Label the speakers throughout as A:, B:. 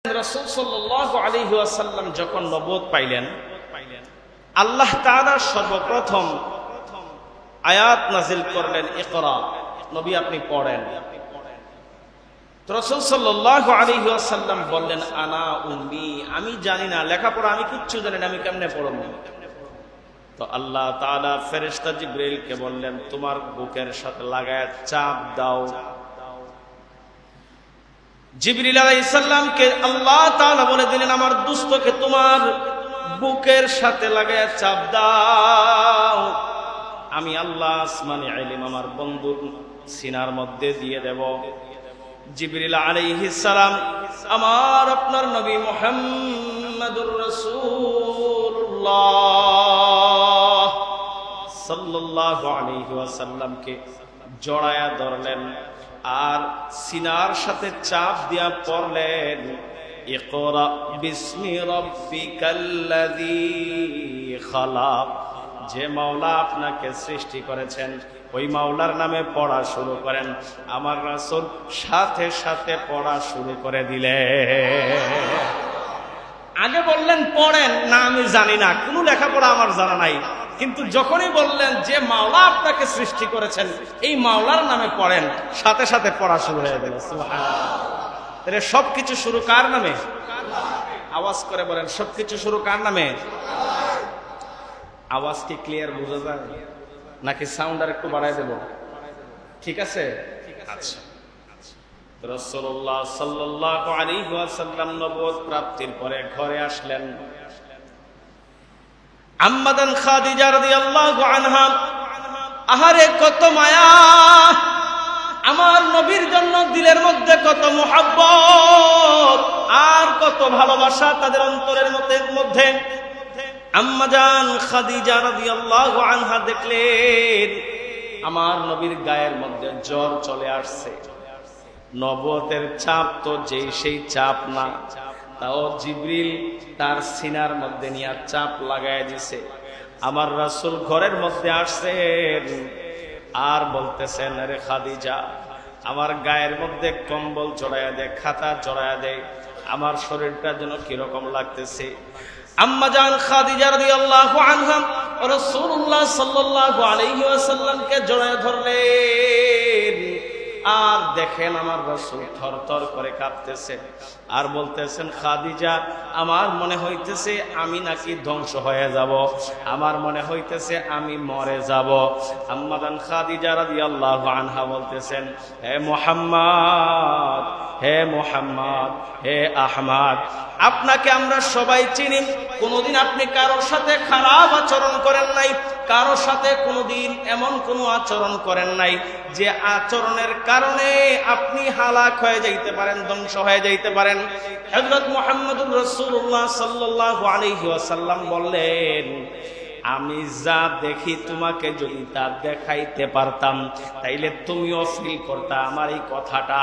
A: রাসূল সাল্লাল্লাহু আলাইহি ওয়াসাল্লাম যখন নবুয়ত পাইলেন, আল্লাহ তাআলা সর্বপ্রথম আয়াত নাযিল করলেন, ইকরা, নবী আপনি পড়েন। তো রাসূল সাল্লাল্লাহু আলাইহি ওয়াসাল্লাম বললেন, আনা উম্মি, আমি জানি না লেখাপড়া, আমি কিচ্ছু জানি না, আমি কেমনে পড়ব? তো আল্লাহ তাআলা ফেরেশতা জিবরাইলকে বললেন, তোমার বুকের সাথে লাগায় চাপ দাও। জিবরিল আলাইহিস সালামকে আল্লাহ তাআলা বলে দিলেন, আমার দুস্থকে তোমার বুকের সাথে লাগায় চাপ দাও, আমি আল্লাহ আসমানি ইলম আমার বন্ধুর সিনার মধ্যে দিয়ে দেব। জিবরিল আলাইহিস সালাম আমার আপনার নবী মুহাম্মদুর রাসূলুল্লাহ সাল্লাল্লাহু আলাইহি ওয়াসাল্লামকে জড়ায়া ধরলেন আর সিনার সাথে চাপ দিয়া পড়লেন, ইকরা বিসমি রাব্বিকাল্লাযী খালাক, যে মাওলা আপনাকে সৃষ্টি করেছেন ওই মাওলার নামে পড়া শুরু করেন। আমার রাসূল সাথে সাথে পড়া শুরু করে দিলেন। আগে বললেন পড়েন না, আমি জানি না, কোনো লেখাপড়া আমার জানা নাই, কিন্তু যখনই বললেন যে মাওলা আপনাকে সৃষ্টি করেছেন এই মাওলার নামে পড়েন, সাথে সাথে পড়া শুরু হয়ে গেল। সুবহানাল্লাহ। সবকিছু শুরু কার নামে? আওয়াজ করে বলেন, সবকিছু শুরু কার নামে? আওয়াজ কি ক্লিয়ার বোঝা যায় নাকি সাউন্ড আর একটু বাড়ায় দেব? ঠিক আছে, আচ্ছা। রাসূলুল্লাহ সাল্লাল্লাহু আলাইহি ওয়াসাল্লাম নবুয়ত প্রাপ্তির পরে ঘরে আসলেন। আম্মাদান খাদিজা রাদিয়াল্লাহু আনহা, আহারে কত মায়া, আমার নবীর জন্য দিলের মধ্যে কত মুহাব্বত আর কত ভালোবাসা তাদের অন্তরের মধ্যে। আম্মাজান খাদিজা রাদিয়াল্লাহু আনহা দেখলেন আমার নবীর গায়ের মধ্যে জ্বর চলে আসছে। নবুয়তের চাপ তো যেই সেই চাপ না, তাও জিবরিল তার সিনার মধ্যে নিয়ে চাপ লাগায় দিছে। আমার রাসূল ঘরের মধ্যে আসছেন আর বলতেছেন, আরে খাদিজা, আমার গায়ের মধ্যে কম্বল জড়ায়া দে, খাতা জড়ায়া দে, আমার শরীরটা যেন কিরকম লাগতেছে। আম্মাজান খাদিজা রাদিয়াল্লাহু আনহা রাসূলুল্লাহ সাল্লাল্লাহু আলাইহি ওয়াসাল্লামকে জড়ায় ধরলেন আর দেখেন আমার রাসূল থরথর করে কাঁপতেছে আর বলতেছেন, খাদিজা, আমার মনে হইতেছে আমি নাকি ধ্বংস হয়ে যাব, আমার মনে হইতেছে আমি মরে যাব। আম্মাজান খাদিজা রাদিয়াল্লাহু আনহা বলতেছেন, হে মুহাম্মদ, হে মুহাম্মদ, হে আহমদ, আপনাকে আমরা সবাই চিনি, কোনদিন আপনি কারোর সাথে খারাপ আচরণ করেন নাই, কারোর সাথে কোনদিন এমন কোনো আচরণ করেন নাই যে আচরণের কারণে আপনি হালাক হয়ে যাইতে পারেন, ধ্বংস হয়ে যাইতে পারেন। হযরত মুহাম্মদুর রাসূলুল্লাহ সাল্লাল্লাহু আলাইহি ওয়াসাল্লাম বললেন, আমি যা দেখি তোমাকে যদি তা দেখাইতে পারতাম তাইলে তুমিও ফিল করতা আমার এই কথাটা।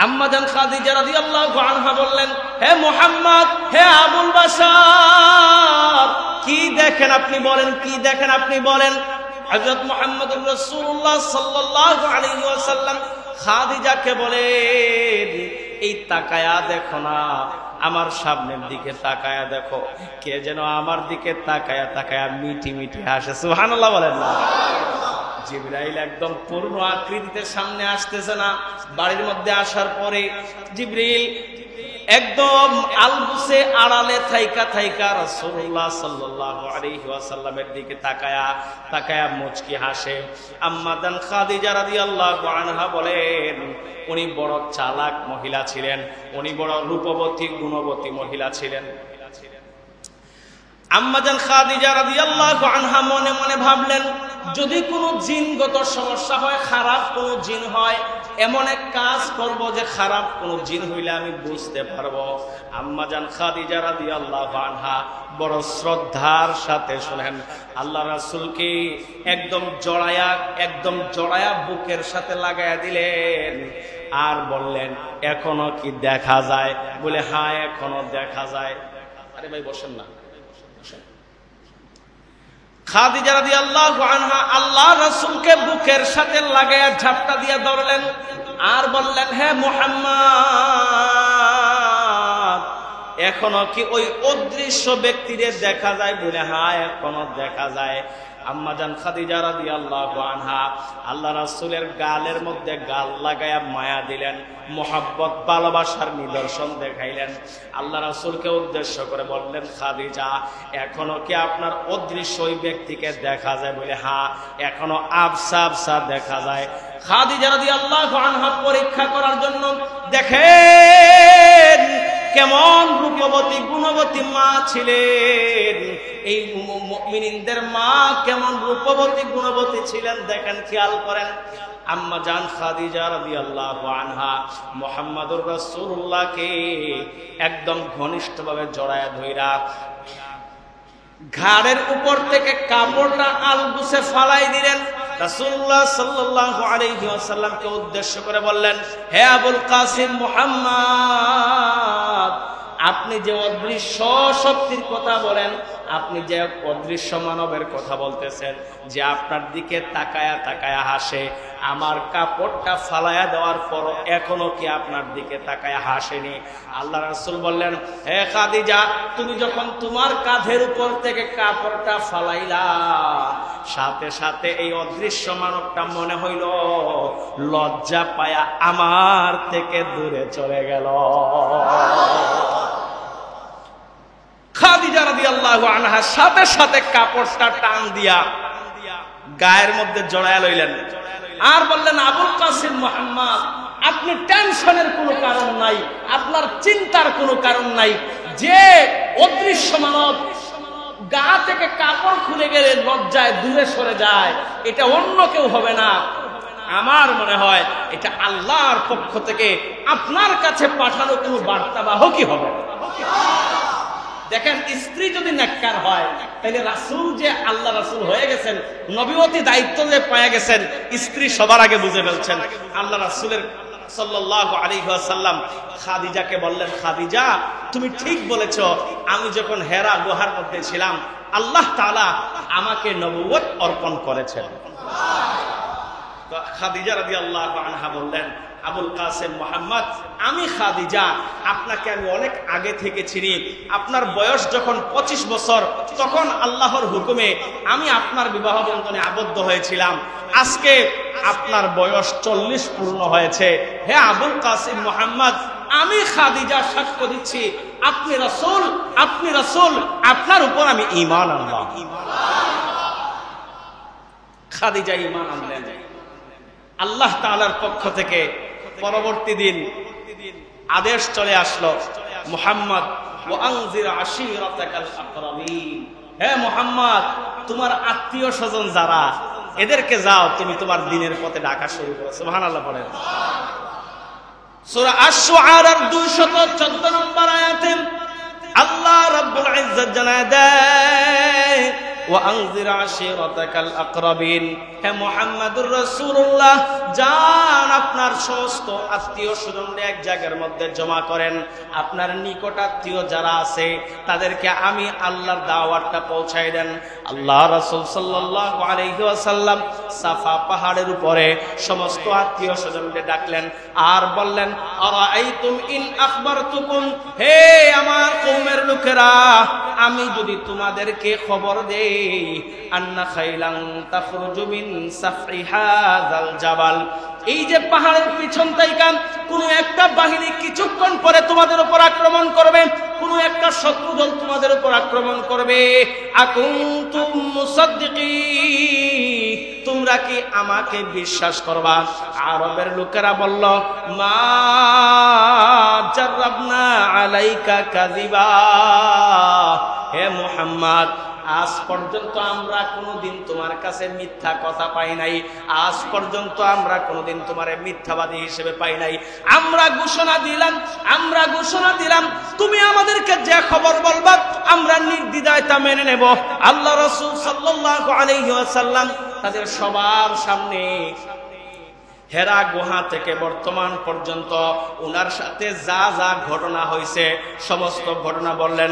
A: আম্মাজান খাদিজা রাদিয়াল্লাহু আনহা বললেন, হে মুহাম্মদ, হে আবুল বাশার, কি দেখেন আপনি বলেন, কি দেখেন আপনি বলেন। হযরত মুহাম্মদুর রাসূলুল্লাহ সাল্লাল্লাহু আলাইহি ওয়াসাল্লাম খাদিজাকে বলেন, এই তাকায়া দেখো না, আমার সামনের দিকে তাকায়া দেখো, কে যেন আমার দিকে তাকায়া তাকায়া মিটি মিটি হাসে। সুবহানাল্লাহ বলেন না? জিবরাইল একদম পূর্ণ আকৃতিতে সামনে আসতেছে না। বাড়ির মধ্যে আসার পরে জিবরিল একদম আলবুসে আড়ালে থাইকা থাইকা রাসূলুল্লাহ সাল্লাল্লাহু আলাইহি ওয়াসাল্লামের দিকে তাকায়া তাকায়া মুচকি হাসে। আম্মাদান খাদিজা রাদিয়াল্লাহু আনহা বলেন, উনি বড় চালাক মহিলা ছিলেন, উনি বড় রূপবতী গুণবতী মহিলা ছিলেন। আম্মাজান খাদিজা রাদিয়াল্লাহু আনহা মনে মনে ভাবলেন, যদি কোনো জিনগত সমস্যা হয়, খারাপ কোনো জিন হয়, এমন এক কাজ করব যে খারাপ কোনো জিন হইলে আমি বুঝতে পারবো। আম্মাজান খাদিজা রাদিয়াল্লাহু আনহা বড় শ্রদ্ধার সাথে শুনেন, আল্লাহ রাসূলকে একদম জড়ায়া বুকের সাথে লাগায়া দিলেন আর বললেন, এখনো কি দেখা যায়? বলে, হ্যাঁ এখনো দেখা যায়। আরে ভাই বসেন না। খাদিজা রাদিয়াল্লাহু আনহা আল্লাহ রাসূলকে বুকের সাথে লাগায়া ঝাপটা দিয়ে ধরলেন আর বললেন, হে মুহাম্মদ, এখনো কি ওই অদৃশ্য ব্যক্তিদের দেখা যায় বলে? হ্যাঁ, এখনো দেখা যায়। আম্মাজান খাদিজা রাদিয়াল্লাহু আনহা আল্লাহ রাসূলের গালের মধ্যে গাল লাগায়া মায়া দিলেন, মোহাব্বত ভালোবাসার নিদর্শন দেখাইলেন। আল্লাহ রাসূলকে উদ্দেশ্য করে বললেন, খাদিজা এখনো কি আপনার অদৃশ্য ওই ব্যক্তিকে দেখা যায় বলে? হ্যাঁ, এখনো আবসা আবসা দেখা যায়। খাদিজা রাদিয়াল্লাহু আনহা পরীক্ষা করার জন্য দেখেন কেমন রূপবতী গুণবতী মা ছিলেন। এই মুমিনদের মা কেমন রূপবতী গুণবতী ছিলেন দেখেন, খেয়াল করেন। আম্মা জান খাদিজা রাদিয়াল্লাহু আনহা মুহাম্মাদুর রাসূলুল্লাহকে একদম ঘনিষ্ঠভাবে জড়ায়া ধইরা ঘাড়ের উপর থেকে কাপড়টা আলগুছে ফালাই দিলেন। রাসূলুল্লাহ সাল্লাল্লাহু আলাইহি ওয়াসাল্লামকে উদ্দেশ্য করে বললেন, হে আবুল কাসিম মুহাম্মদ, আপনি যে অদৃশ্য শক্তির কথা বলেন, আপনি যে অদৃশ্য মানবের কথা বলতেছেন, যে আপনার দিকে তাকায়া তাকায়া হাসে, আমার কাপড়টা ফালায়া দেওয়ার পর এখনো কি আপনার দিকে তাকায়া হাসেনি? আল্লাহ রাসূল বললেন, হে খাদিজা, তুমি যখন তোমার কাঁধের উপর থেকে কাপড়টা ফালাইলা, সাথে সাথে এই অদৃশ্য মানবটা মনে হইল লজ্জা পায়া আমার থেকে দূরে চলে গেল। খাদিজা রাদিয়াল্লাহু আনহা সাথে সাথে কাপড়টা টান দিয়া গায়ের মধ্যে জড়ায়া লইলেন আর বললেন, আবুল কাসিম মুহাম্মদ, আপনি টেনশনের কোনো কারণ নাই, আপনার চিন্তার কোনো কারণ নাই। যে অদৃশ্য মানব গা থেকে কাপড় খুলে গেলে লজ্জায় দূরে সরে যায়, এটা অন্য কেউ হবে না। আমার মনে হয় এটা আল্লাহর পক্ষ থেকে আপনার কাছে পাঠানো কোনো বার্তাবাহকই হবে। দেখেন, স্ত্রী যদি নেককার হয় তাহলে রাসূল যে আল্লাহ রাসূল হয়ে গেছেন, নবুয়তি দায়িত্ব যে পেয়ে গেছেন, স্ত্রী সবার আগে বুঝে ফেলছেন। আল্লাহ রাসূলের সাল্লাল্লাহু আলাইহি ওয়াসাল্লাম খাদিজাকে বললেন, খাদিজা তুমি ঠিক বলেছো, আমি যখন হেরা গুহার মধ্যে ছিলাম আল্লাহ তাআলা আমাকে নবুয়ত অর্পণ করেছেন। তো খাদিজা রাদিয়াল্লাহু আনহা বললেন, আবুল কাসেম মুহাম্মদ, আমি খাদিজা আপনাকে আমি অনেক আগে থেকে চিনি। আপনার বয়স যখন 25 বছর, তখন আল্লাহর হুকুমে আমি আপনার বিবাহ বন্ধনে আবদ্ধ হয়েছিলাম। আজকে আপনার বয়স 40 পূর্ণ হয়েছে। হে আবুল কাসেম মুহাম্মদ, আমি খাদিজা সাক্ষ্য দিচ্ছি আপনি রাসূল, আপনি রাসূল, আপনার উপর আমি ঈমান আনলাম। খাদিজা ঈমান আনলেন। আল্লাহ তাআলার পক্ষ থেকে পরবর্তী দিন আদেশ চলে আসলো, মুহাম্মদ ওয়া আনজির আশীরাতাকাল আকরাবিন, হে মুহাম্মদ, তোমার আত্মীয় স্বজন যারা, এদেরকে যাও তুমি তোমার দ্বীনের পথে ডাকা শুরু করো। সুবহানাল্লাহ পড়েন। সূরা আশ-শুআরার 214 নম্বর আয়াতে আল্লাহ রাব্বুল ইজ্জত জানায় দেয়, ওয়া আনজির আশীরাতাকাল আকরাবিন, হে মুহাম্মদুর রাসূলুল্লাহ, যান আপনার সমস্ত আত্মীয় স্বজনদের এক জায়গার মধ্যে জমা করেন। আপনার নিকট আত্মীয় যারা আছে তাদেরকে আমি আল্লাহর দাওয়াতটা পৌঁছায় দেন। আল্লাহ রাসূল সাল্লাল্লাহু আলাইহি ওয়াসাল্লাম সাফা পাহাড়ের উপরে সমস্ত আত্মীয় স্বজনদের ডাকলেন আর বললেন, আরাআইতুম ইন আখবারতুকুম, হে আমার কওমের লোকেরা, আমি যদি তোমাদেরকে খবর দেই, আন্না খাইলান তাখরুজু মিন সাফই হাযাল জাবাল, এই যে পাহাড়ের পিছন থেকে কোন একটা বাহিনী কিছুক্ষণ পরে তোমাদের উপর আক্রমণ করবে, কোন একটা শত্রু দল তোমাদের উপর আক্রমণ করবে, আকুনতুম মুসাদ্দিকিন, তোমরা কি আমাকে বিশ্বাস করবা? আরবের লোকেরা বলল, মা জাররাবনা আলাইকা কাযিবা, হে মুহাম্মদ, আজ পর্যন্ত আমরা কোনোদিন তোমার কাছে মিথ্যা কথা পাই নাই, আজ পর্যন্ত আমরা কোনোদিন তোমারে মিথ্যাবাদী হিসেবে পাই নাই। আমরা ঘোষণা দিলাম তুমি আমাদেরকে যে খবর বলবা আমরা নির্দ্বিধায় তা মেনে নেব। আল্লাহ রাসূল সাল্লাল্লাহু আলাইহি ওয়াসাল্লাম তাদের সবার সামনে হেরা গুহা থেকে বর্তমান পর্যন্ত ওনার সাথে যা যা ঘটনা হয়েছে সমস্ত ঘটনা বললেন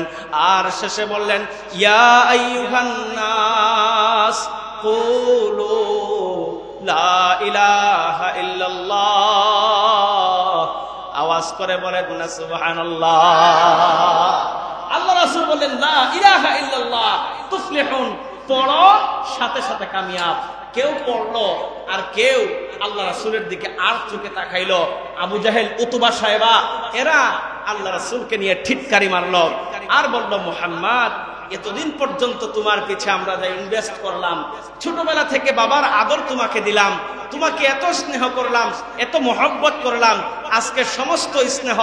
A: আর শেষে বললেন, ইয়া আইয়ুহান নাস কুলু লা ইলাহা ইল্লাল্লাহ, আওয়াজ করে বলেন না সুবহানাল্লাহ। আল্লাহ রাসূল বললেন লা ইলাহা ইল্লাল্লাহ তুফলিহুন, পড়ো সাথে সাথে কামিয়াব। কেউ পড়লো আর কেউ আল্লাহ রাসূলের দিকে আর চোখে তাকাইলো। আবু জাহেল, উতবা, সাহেবা এরা আল্লাহ রাসূলকে নিয়ে ঠিটকারি মারলো আর বলল, মুহাম্মদ এতদিন পর্যন্ত তোমার পিছে আমরা যা ইনভেস্ট করলাম, ছোটবেলা থেকে বাবার আদর তোমাকে দিলাম, তোমাকে এত স্নেহ করলাম, এত মহব্বত করলাম, আজকে সমস্ত স্নেহ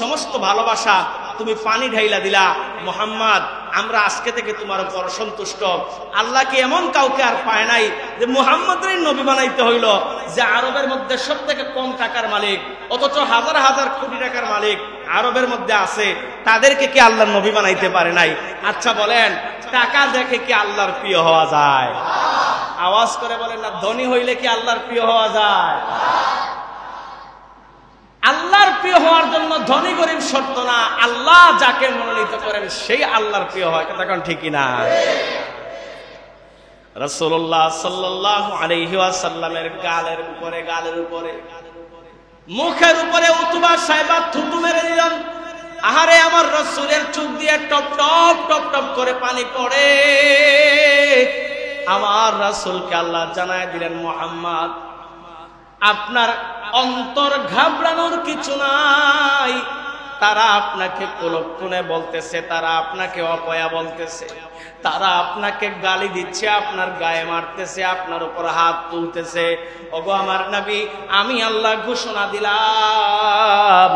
A: সমস্ত ভালোবাসা তুমি পানি ঢাইলা দিলা। মুহাম্মদ আমরা আজকে থেকে তোমার উপর সন্তুষ্ট। আল্লাহ কি এমন কাউকে আর পায় নাই যে মুহাম্মদের নবী বানাইতে হইল, যে আরবের মধ্যে সব থেকে কম টাকার মালিক অথচ হাজার হাজার কোটি টাকার মালিক আরবের মধ্যে আছে, তাদেরকে কি আল্লাহর নবী বানাইতে পারে নাই? আচ্ছা বলেন, টাকা দেখে কি আল্লাহর প্রিয় হওয়া যায়? আওয়াজ করে বলেন না, ধনী হইলে কি আল্লাহর প্রিয় হওয়া যায়? আল্লাহর প্রিয় হওয়ার জন্য ধনী গরিব শর্ত না, আল্লাহ যাকে মনোনীত করেন সেই আল্লাহর প্রিয় হয়। কথা কোন ঠিক না? রাসূলুল্লাহ সাল্লাল্লাহু আলাইহি ওয়াসাল্লামের গালের উপরে মুখের উপরে উতবা সাহেবা থুতু মেরে দিলেন। আহারে, আমার রাসূলের চোখ দিয়ে টপ টপ টপ টপ করে পানি পড়ে। আমার রাসূলকে আল্লাহ জানায় দিলেন, মুহাম্মদ আপনার অন্তর ঘাবড়ানোর কিছু নাই। তারা আপনাকে কুলক্ষণে বলতেছে, তারা আপনাকে অপয়া বলতেছে, তারা আপনাকে গালি দিচ্ছে, আপনার গায়ে মারতেছে, আপনার উপর হাত তুলতেছে। ওগো আমার নবী, আমি আল্লাহ ঘোষণা দিলাম,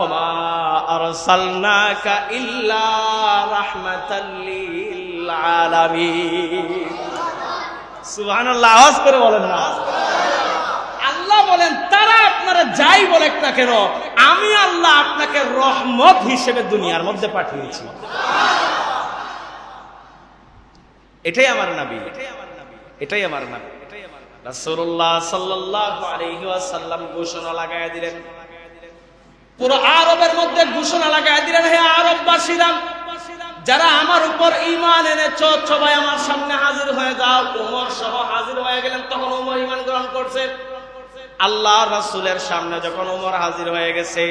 A: ওমা আরসালনাকা ইল্লা রাহমাতাল লিল আলামিন। সুবহানাল্লাহ, আওয়াজ করে বলেন না। আল্লাহ বলেন, তারা আপনারা যাই বলে না কেন, আমি আল্লাহ আপনাকে রহমত হিসেবে দুনিয়ার মধ্যে পাঠিয়েছি। এটাই আমার নবী, এটাই আমার নবী। রাসূলুল্লাহ সাল্লাল্লাহু আলাইহি ওয়াসাল্লাম ঘোষণা লাগায়া দিলেন, পুরো আরবের মধ্যে ঘোষণা লাগায়া দিলেন, হে আরববাসীরা, যারা আমার উপর ঈমান এনেছো সবাই আমার সামনে হাজির হয়ে যাও। ওমর সহ হাজির হয়ে গেলেন। তখন ওমর ঈমান গ্রহণ করছে। আল্লাহ রাসূলের সামনে যখন ওমর হাজির হয়ে গেছে,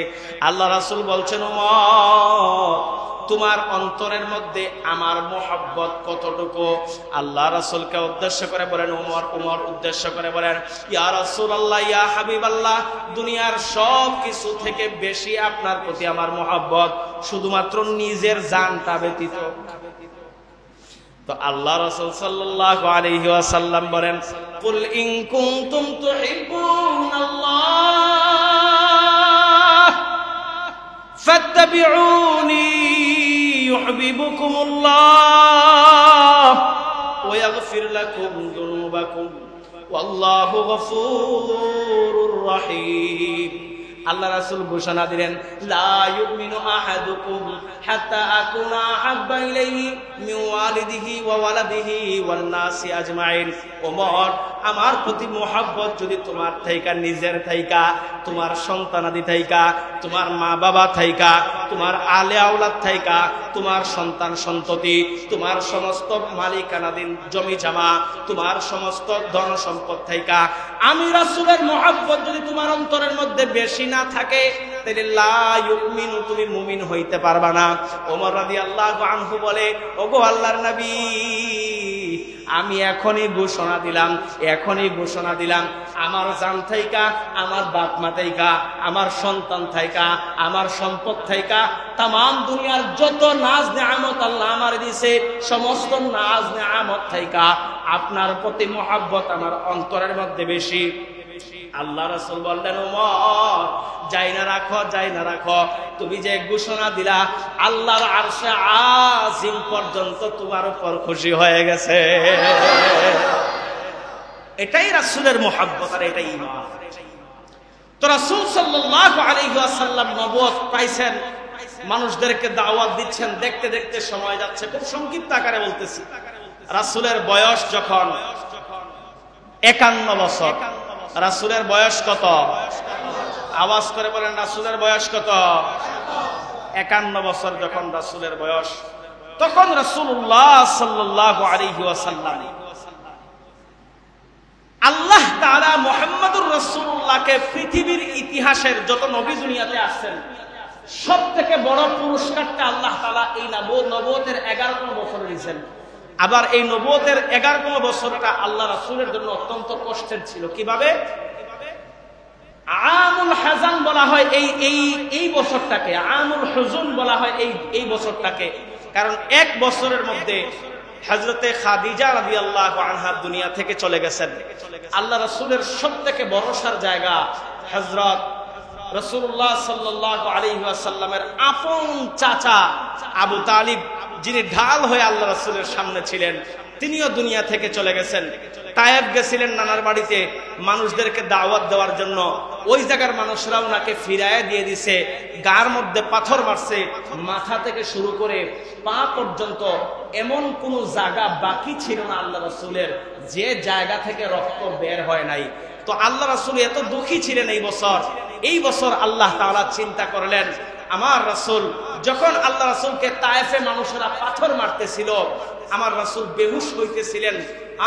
A: আল্লাহ রাসূল বলছেন, ওমর তোমার অন্তরের মধ্যে আমার মহব্বত কতটুকু? আল্লাহ রাসূলকে উদ্দেশ্য করে বলেন, ওমর উদ্দেশ্য করে বলেন, ইয়া রাসূলুল্লাহ, ইয়া হাবিবাল্লাহ, দুনিয়ার সব কিছু থেকে বেশি আপনার প্রতি আমার মহব্বত, শুধুমাত্র নিজের জানটা ব্যতীত। তো আল্লাহ রাসূল সাল্লাল্লাহু আলাইহি ওয়াসাল্লাম বলেন, কুল ইন কুনতুম তুহিব্বুনাল্লাহ ফাত্তাবিউনি ইউহিব্বুকুমুল্লাহ ওয়া ইয়াগফির লাকুম যুনুবাকুম ওয়াল্লাহু গফুরুর রহিম। আল্লাহ রাসূল ঘোষণা দিলেন, লা ইউমিনু আহাদুকুম হাত্তা আকুনা আহাব্বা ইলাইহি মিন ওয়ালিদিহি ওয়া ওয়ালাদিহি ওয়ান নাসি আজমাইন। ওমর, আমার প্রতি মহব্বত যদি তোমার থাইকা, নিজের থাইকা, তোমার সন্তানাদি থাইকা, তোমার মা বাবা থাইকা, তোমার আলে আওলাদ থাইকা, তোমার সন্তান সন্ততি, তোমার সমস্ত মালিকানাধীন জমি জমা, তোমার সমস্ত ধন সম্পদ থাইকা, আমি রাসূলের মহব্বত যদি তোমার অন্তরের মধ্যে বেশি না থাকে, তাহলে লা ইউমিনু, তুমি মুমিন হইতে পারবা না। ওমর রাদিয়াল্লাহু আনহু বলে, ওগো আল্লাহর নবী, আমি এখনই ঘোষণা দিলাম, আমার জান থাইকা, আমার বাপ মা থাইকা, আমার সন্তান থাইকা, আমার সম্পদ থাইকা, তাম দুনিয়ার যত নাজ নেয়ামত আল্লাহ আমার দিছে, সমস্ত নাজ নেয়ামত থাইকা আপনার প্রতি মহব্বত আমার অন্তরের মধ্যে বেশি। আল্লাহ রাসূল বললেন, ওমর যাই না রাখো, তুমি যে ঘোষণা দিলা আল্লাহর আরশে আজিম পর্যন্ত তোমার উপর খুশি হয়ে গেছে। এটাই রাসূলের মহব্বত আর এটাই ঈমান। তো রাসূল সাল্লাল্লাহু আলাইহি ওয়াসাল্লাম নবুয়ত পাইছেন, মানুষদেরকে দাওয়াত দিচ্ছেন। দেখতে দেখতে সময় যাচ্ছে, খুব সংক্ষিপ্ত আকারে বলতেছি। রাসূলের বয়স যখন 51 বছর। রাসূলের বয়স কত? আওয়াজ করে বলেন, রাসূলের বয়স কত? 51 বছর যখন রাসূলের বয়স, তখন রাসূলুল্লাহ সাল্লাল্লাহু আলাইহি ওয়াসাল্লাম আল্লাহ তাআলা মুহাম্মদুর রাসূলুল্লাহকে পৃথিবীর ইতিহাসের যত নবী দুনিয়াতে আসছেন সব থেকে বড় পুরস্কারটা আল্লাহ তাআলা এই নবুয়তের 11তম বছরে দিয়েছেন। আবার এই নবুয়তের 11তম বছরটা আল্লাহ রাসূলের জন্য অত্যন্ত কষ্টের ছিল। কিভাবে? আমুল হাজান বলা হয় এই বছরটাকে, আমুল হুজুন বলা হয় এই বছরটাকে। কারণ এক বছরের মধ্যে হযরতে খাদিজা রাদিয়াল্লাহু আনহা দুনিয়া থেকে চলে গেছেন। আল্লাহ রাসূলের সবথেকে ভরসার জায়গা হযরত রাসূলুল্লাহ সাল্লাল্লাহু আলাইহি ওয়াসাল্লামের আপন চাচা আবু তালিব, যিনি ঢাল হয়ে আল্লাহ রাসূলের সামনে ছিলেন, তিনিও দুনিয়া থেকে চলে গেছেন। তায়েফ গেছিলেন নানার বাড়িতে মানুষদেরকে দাওয়াত দেওয়ার জন্য। ওই জায়গার মানুষরা ওনাকে ফিরায় দিয়ে দিছে, গার মধ্যে পাথর মারছে, মাথা থেকে শুরু করে পা পর্যন্ত এমন কোন জায়গা বাকি ছিল না আল্লাহ রাসূলের যে জায়গা থেকে রক্ত বের হয় নাই। তো আল্লাহ রাসূল এত দুঃখী ছিলেন এই বছর আল্লাহ তাআলা চিন্তা করলেন, আমার রাসূল যখন আল্লাহ রাসূলকে তায়েফে মানুষেরা পাথর মারতেছিল, আমার রাসূল বেহুশ হইতেছিলেন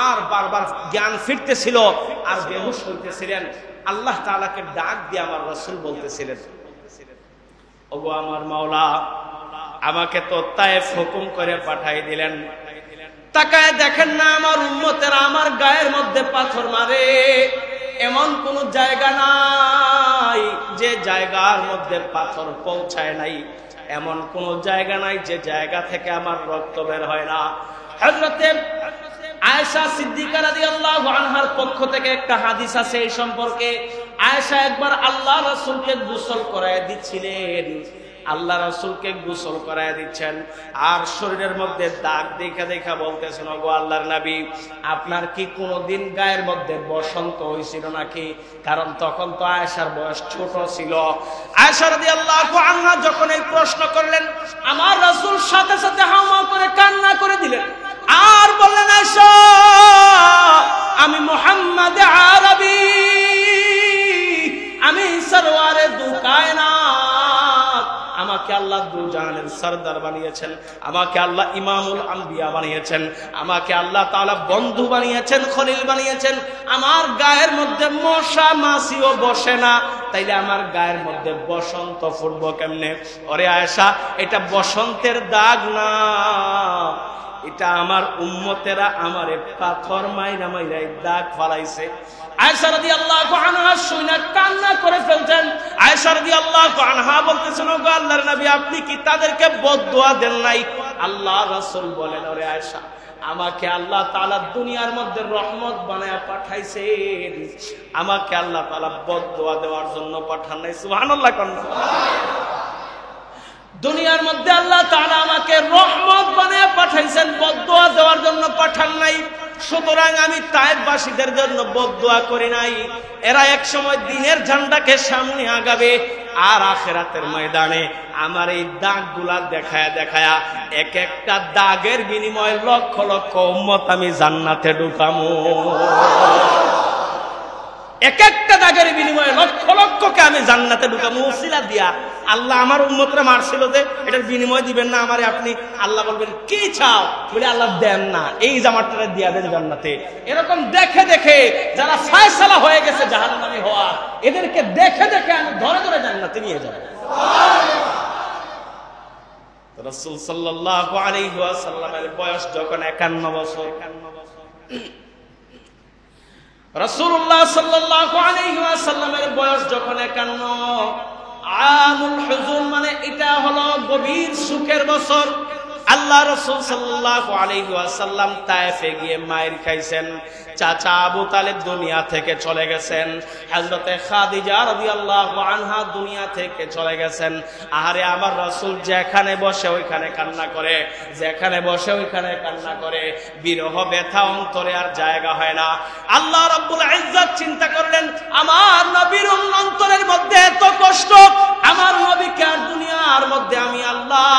A: আর বারবার জ্ঞান ফিরতেছিল আর বেহুশ হইতেছিলেন, আল্লাহ তাআলাকে ডাক দিয়ে আমার রাসূল বলতেছিলেন, ওগো আমার মাওলা, আমাকে তো তায়েফ হুকুম করে পাঠাই দিলেন, তাকায় দেখেন না আমার উম্মতেরা আমার গায়ের মধ্যে পাথর মারে, এমন কোন জায়গা নাই যে জায়গার মধ্যে পাথর পৌঁছায় নাই, এমন কোন জায়গা নাই যে জায়গা থেকে আমার রক্ত বের হয় না। হযরতে আয়েশা সিদ্দিকা রাদিয়াল্লাহু আনহার পক্ষ থেকে একটা হাদিস আছে এই সম্পর্কে। আয়েশা একবার আল্লাহ রাসূলকে গোসল করায় দিচ্ছিলেন, আল্লাহ রাসূলকে গোসল করায় দিচ্ছেন আর শরীরের মধ্যে দাগ দেখা বলতেছেন, ওগো আল্লাহর নবী, আপনার কি কোনোদিন গায়ের মধ্যে বসন্ত হয়েছিল নাকি? কারণ তখন তো আয়েশার বয়স ছোট ছিল। আয়েশা রাদিয়াল্লাহু আনহা যখন এই প্রশ্ন করলেন, আমার রাসূল সাথে সাথে হাওমাও করে কান্না করে দিলেন আর বললেন, আয়েশা, আমি মুহাম্মদ আরবী, আমি সরওয়ারে দু কায়নাত, আমাকে আল্লাহ দুজাহানের সরদার বানিয়েছেন, আমাকে আল্লাহ ইমামুল আম্বিয়া বানিয়েছেন, আমাকে আল্লাহ তাআলা বন্ধু বানিয়েছেন, খলিল বানিয়েছেন। আমার গায়ের মধ্যে মশা মাছিও বসে না, তাইলে আমার গায়ের মধ্যে বসন্ত ফুটবো কেমনে? ওরে আয়েশা, এটা বসন্তের দাগ না, এটা আমার উম্মতেরা আমারে পাথর মাইরা দাগ ফালাইছে। আয়েশা রাদিয়াল্লাহু আনহা শুনে কান্না করে ফেলছেন। আয়েশা রাদিয়াল্লাহু আনহা বলতেছেন, ওগো আল্লাহর নবী, আপনি কি তাদেরকে বদদুয়া দেন নাই? আল্লাহ রাসূল বলেন, ওরে আয়েশা, আমাকে আল্লাহ তাআলা দুনিয়ার মধ্যে রহমত বানায়া পাঠাইছেন, আমাকে আল্লাহ তাআলা বদদুয়া দেওয়ার জন্য পাঠান নাই। সুবহানাল্লাহ। দুনিয়ার মধ্যে আল্লাহ তাআলা আমাকে রহমত বানায়া পাঠাইছেন, বদদুয়া দেওয়ার জন্য পাঠান নাই। সুতরাং আমি তায়েফবাসীদের জন্য বদদুয়া করি নাই। এরা এক সময় দ্বীনের ঝান্ডাকে সামনে আগাবে আর আখিরাতের ময়দানে আমার এই দাগগুলা দেখায়া এক একটা দাগের বিনিময়ে লক্ষ লক্ষ উম্মত আমি জান্নাতে ঢুকামু। এক একটা দাগের বিনিময়ে লক্ষ লক্ষকে আমি জান্নাতে ঢুকামু। ওসিলা দিয়া আল্লাহ আমার উম্মতরা মারছিল যে এটার বিনিময় দিবেন না আমারে আপনি? আল্লাহ বলবেন, কি চাও? বলে, আল্লাহ দেন না, এই জামাতটা দিয়া দেন জান্নাতে। এরকম দেখে দেখে যারা ফয়সালা হয়ে গেছে জাহান্নামী হওয়া, এদেরকে দেখে দেখে আমি ধরে ধরে জান্নাতে নিয়ে যাব। রাসূল সাল্লাল্লাহু আলাইহি ওয়াসাল্লামের বয়স যখন 51 বছর, রাসূলুল্লাহ সাল্লাল্লাহু আলাইহি ওয়াসাল্লামের বয়স যখন 51, আমুল হুজুন মানে এটা হলো গভীর সুখের বছর। আল্লাহ রাসূল সাল্লাল্লাহু আলাইহি ওয়াসাল্লাম তায়েফে গিয়ে মাইর খাইছেন। চাচা আবু তালেব দুনিয়া থেকে চলে গেছেন, হযরতে খাদিজা রাদিয়াল্লাহু আনহা দুনিয়া থেকে চলে গেছেন। আরে আমার রাসূল যেখানে বসে ওইখানে কান্না করে, যেখানে বসে ওইখানে কান্না করে, বিরহ ব্যথা অন্তরে আর জায়গা হয় না। আল্লাহ রাব্বুল ইজ্জত চিন্তা করলেন, আমার নবীর অন্তরের মধ্যে এত কষ্ট, আমার নবীকে আর দুনিয়ার মধ্যে আমি আল্লাহ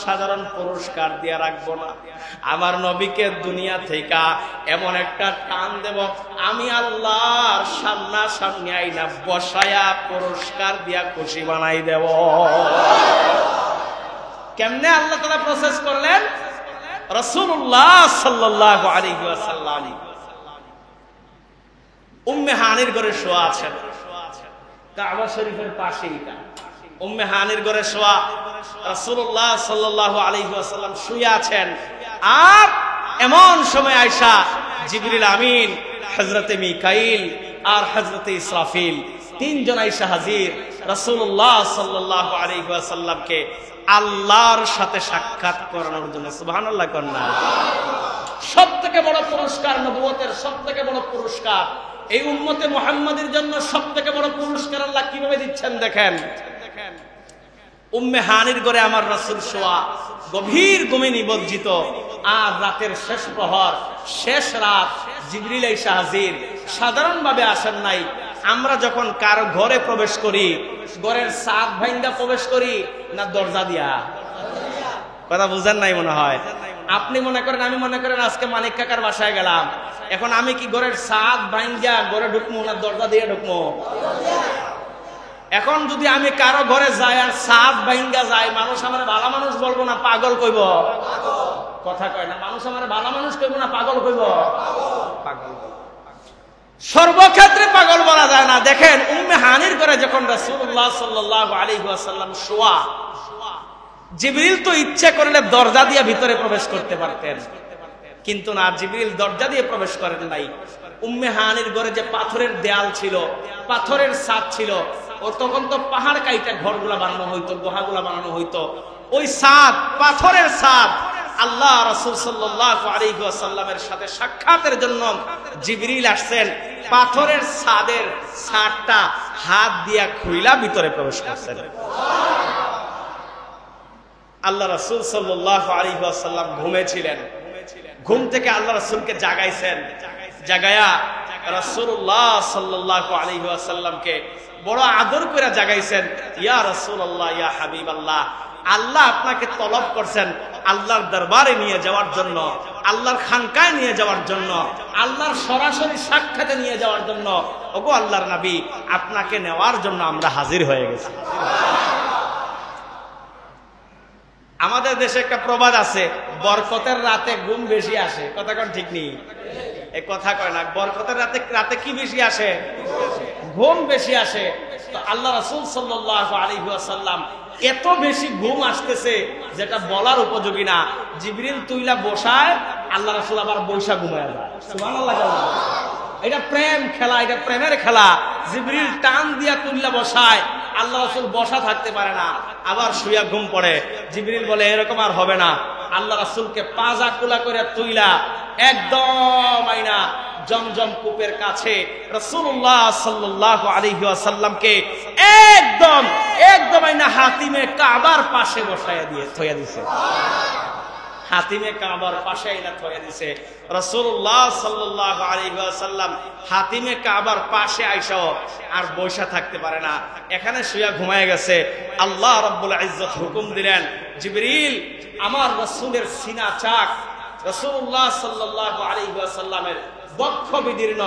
A: সাধারণ পুরস্কার দিয়ে রাখবো না। আমার নবীকে দুনিয়া থেকে এমন একটা টান দেব, আমি আল্লাহর সামনাসামনি আইনা বসায়া পুরস্কার দিয়া খুশি বানাই দেব। কেমনে আল্লাহ তাআলা প্রসেস করলেন? রাসূলুল্লাহ সাল্লাল্লাহু আলাইহি ওয়াসাল্লাম উম্মে হানির ঘরে শোয়া আছেন। কাবা শরীফের পাশে এটা উম্মে হানির ঘরে শোয়া রাসূলুল্লাহ সাল্লাল্লাহু আলাইহি ওয়াসাল্লাম শুয়ে আছেন। আর এমন সময় আয়েশা জিবরিল আমিন, হযরতে মিকাইল আর হযরতে ইসরাফিল তিনজন আয়েশা হাজির রাসূলুল্লাহ সাল্লাল্লাহু আলাইহি ওয়াসাল্লামকে আল্লাহর সাথে সাক্ষাৎ করানোর জন্য। সুবহানাল্লাহ কন্যা। সবথেকে বড় পুরস্কার, নবুয়তের সবথেকে বড় পুরস্কার, এই উম্মতে মুহাম্মাদের জন্য সবথেকে বড় পুরস্কার আল্লাহ কিভাবে দিচ্ছেন দেখেন। উম্মে হানির ঘরে আমার রাসূল শোয়া, গভীর ঘুমে নিমজ্জিত। আর রাতের শেষ প্রহর, শেষ রাত, জিবরিল আইসা হাজির। সাধারণভাবে আসেন নাই। আমরা যখন কারো ঘরে প্রবেশ করি, ঘরের ছাদ ভাঙা প্রবেশ করি না দরজা দিয়া? কথা বুঝেন নাই মনে হয়। আপনি মনে করেন, আমি মনে করেন আজকে মানিক কাকার বাসায় গেলাম, এখন আমি কি ঘরের ছাদ ভাঙা ঘরে ঢুকবো না দরজা দিয়ে ঢুকবো? এখন যদি আমি কারো ঘরে যাই আর ছাদ ভাঙা যাই, মানুষ আমার ভালো মানুষ বলবো না পাগল কইব? কথা কয় না। মানুষ আমার ভালো মানুষ কইব না পাগল কইব? পাগল। সর্বক্ষেত্রে পাগল বলা যায় না। দেখেন উম্মে হানির ঘরে যখন রাসূলুল্লাহ সাল্লাল্লাহু আলাইহি ওয়াসাল্লাম শোয়া, জিবরিল তো ইচ্ছে করলে দরজা দিয়ে ভিতরে প্রবেশ করতে পারতেন, কিন্তু না, জিবরিল দরজা দিয়ে প্রবেশ করেন নাই। উম্মে হানির ঘরে যে পাথরের দেয়াল ছিল, পাথরের ছাদ ছিল, ও তখন তো পাহাড় কাইটা ঘরগুলা বানানো হইতো, গুহাগুলা বানানো হইতো। ওই ছাদ, পাথরের ছাদ, আল্লাহ রাসূল সাল্লাল্লাহু আলাইহি ওয়াসাল্লামের সাথে সাক্ষাতের জন্য জিবরিল আসছেন। পাথরের ছাদের ছাদটা হাত দিয়া খুইলা ভিতরে প্রবেশ করছেন। আল্লাহ রাসূল সাল্লাল্লাহু আলাইহি ওয়াসাল্লাম ঘুমেছিলেন। ঘুম থেকে আল্লাহ রাসূলকে জাগাইছেন। জাগায়া রাসূলুল্লাহ সাল্লাল্লাহু আলাইহি ওয়াসাল্লামকে বড় আদর করে জাগাইছেন। ইয়া রাসূলুল্লাহ, ইয়া হাবিবাল্লাহ, আল্লাহ আপনাকে তলব করছেন আল্লাহর দরবারে নিয়ে যাওয়ার জন্য, আল্লাহর খানকায় নিয়ে যাওয়ার জন্য, আল্লাহর সরাসরি সাক্ষাতে নিয়ে যাওয়ার জন্য। ওগো আল্লাহর নবী, আপনাকে নেওয়ার জন্য আমরা হাজির হয়ে গেছি। আমাদের দেশে একটা প্রবাদ আছে, বরকতের রাতে ঘুম বেশি আসে। কথা কোন ঠিক নেই? এই কথা কয় না। বরকতের রাতে কি বেশি আসে? ঘুম বেশি আসে। তো আল্লাহ রাসূল সাল্লাল্লাহু আলাইহি ওয়াসাল্লাম এত বেশি ঘুম আসতেছে যেটা বলার উপযোগী না। জিবরিল তুইলা বসায়, আল্লাহ রাসূল আবার বৈশা ঘুমায় যায়। সুবহানাল্লাহ। এটা প্রেম খেলা, এটা প্রেমের খেলা। জিবরিল টান দিয়া তুইলা বসায়, আল্লাহ রাসূল বসা থাকতে পারে না, আবার শুয়া ঘুম পড়ে। জিবরিল বলে এরকম আর হবে না। আল্লাহ রাসূলকে পাজা কুলা করে তুইলা একদম আইনা জমজম কূপের কাছে রাসূলুল্লাহ সাল্লাল্লাহু আলাইহি ওয়াসাল্লামকে একদম আইনা হাতিমে কাবার পাশে বসায়া দিয়ে থইয়া দিছে। হাতিমে কাবার পাশে আইনা থইয়া দিছে। রাসূলুল্লাহ সাল্লাল্লাহু আলাইহি ওয়াসাল্লাম হাতিমে কাবার পাশে আইসাও আর বসা থাকতে পারে না, এখানে শুয়া ঘুমায় গেছে। আল্লাহ রাব্বুল ইজ্জত হুকুম দিলেন, জিবরিল আমার রাসূলের সিনা চাক, রাসূলুল্লাহ সাল্লাল্লাহু আলাইহি ওয়াসাল্লামের বক্ষ বিদীর্ণ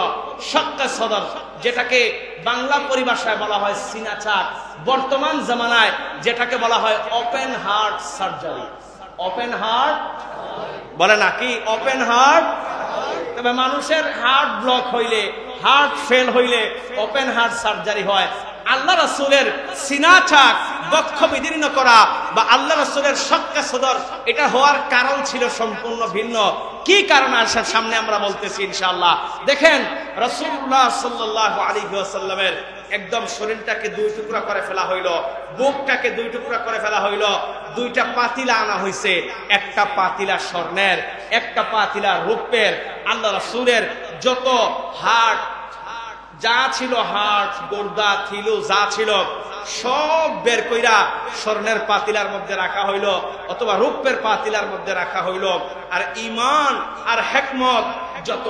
A: শাক্কা সদর, যেটাকে বাংলা পরিভাষায় বলা হয় সিনা চাক, বর্তমান জামানায় যেটাকে বলা হয় open heart surgery. Open heart বলে নাকি? Open heart. তবে মানুষের হার্ট ব্লক হইলে, হার্ট ফেল হইলে ওপেন হার্ট সার্জারি হয়। আল্লাহ রাসূলের সিনা চাক বক্ষ বিদীর্ণ করা বা আল্লাহ রাসূলের শাক্কা সদর, এটা হওয়ার কারণ ছিল সম্পূর্ণ ভিন্ন। কি কারণ আসার সামনে আমরা বলতেছি ইনশাআল্লাহ। দেখেন রাসূলুল্লাহ সাল্লাল্লাহু আলাইহি ওয়াসাল্লামের একদম শরীরটাকে দুই টুকরা করে ফেলা হইল, বুকটাকে দুই টুকরা করে ফেলা হইল। দুইটা পাতিলা আনা হইছে, একটা পাতিলা স্বর্ণের, একটা পাতিলা রূপের। আল্লাহ রাসূলের যত হাড় যা ছিল, হাড় গোর্দা থিলু যা ছিল, সব বের কইরা স্বর্ণের পাতিলার মধ্যে রাখা হইল অথবা রূপের পাতিলার মধ্যে রাখা হইল। আর ঈমান আর হিকমত যত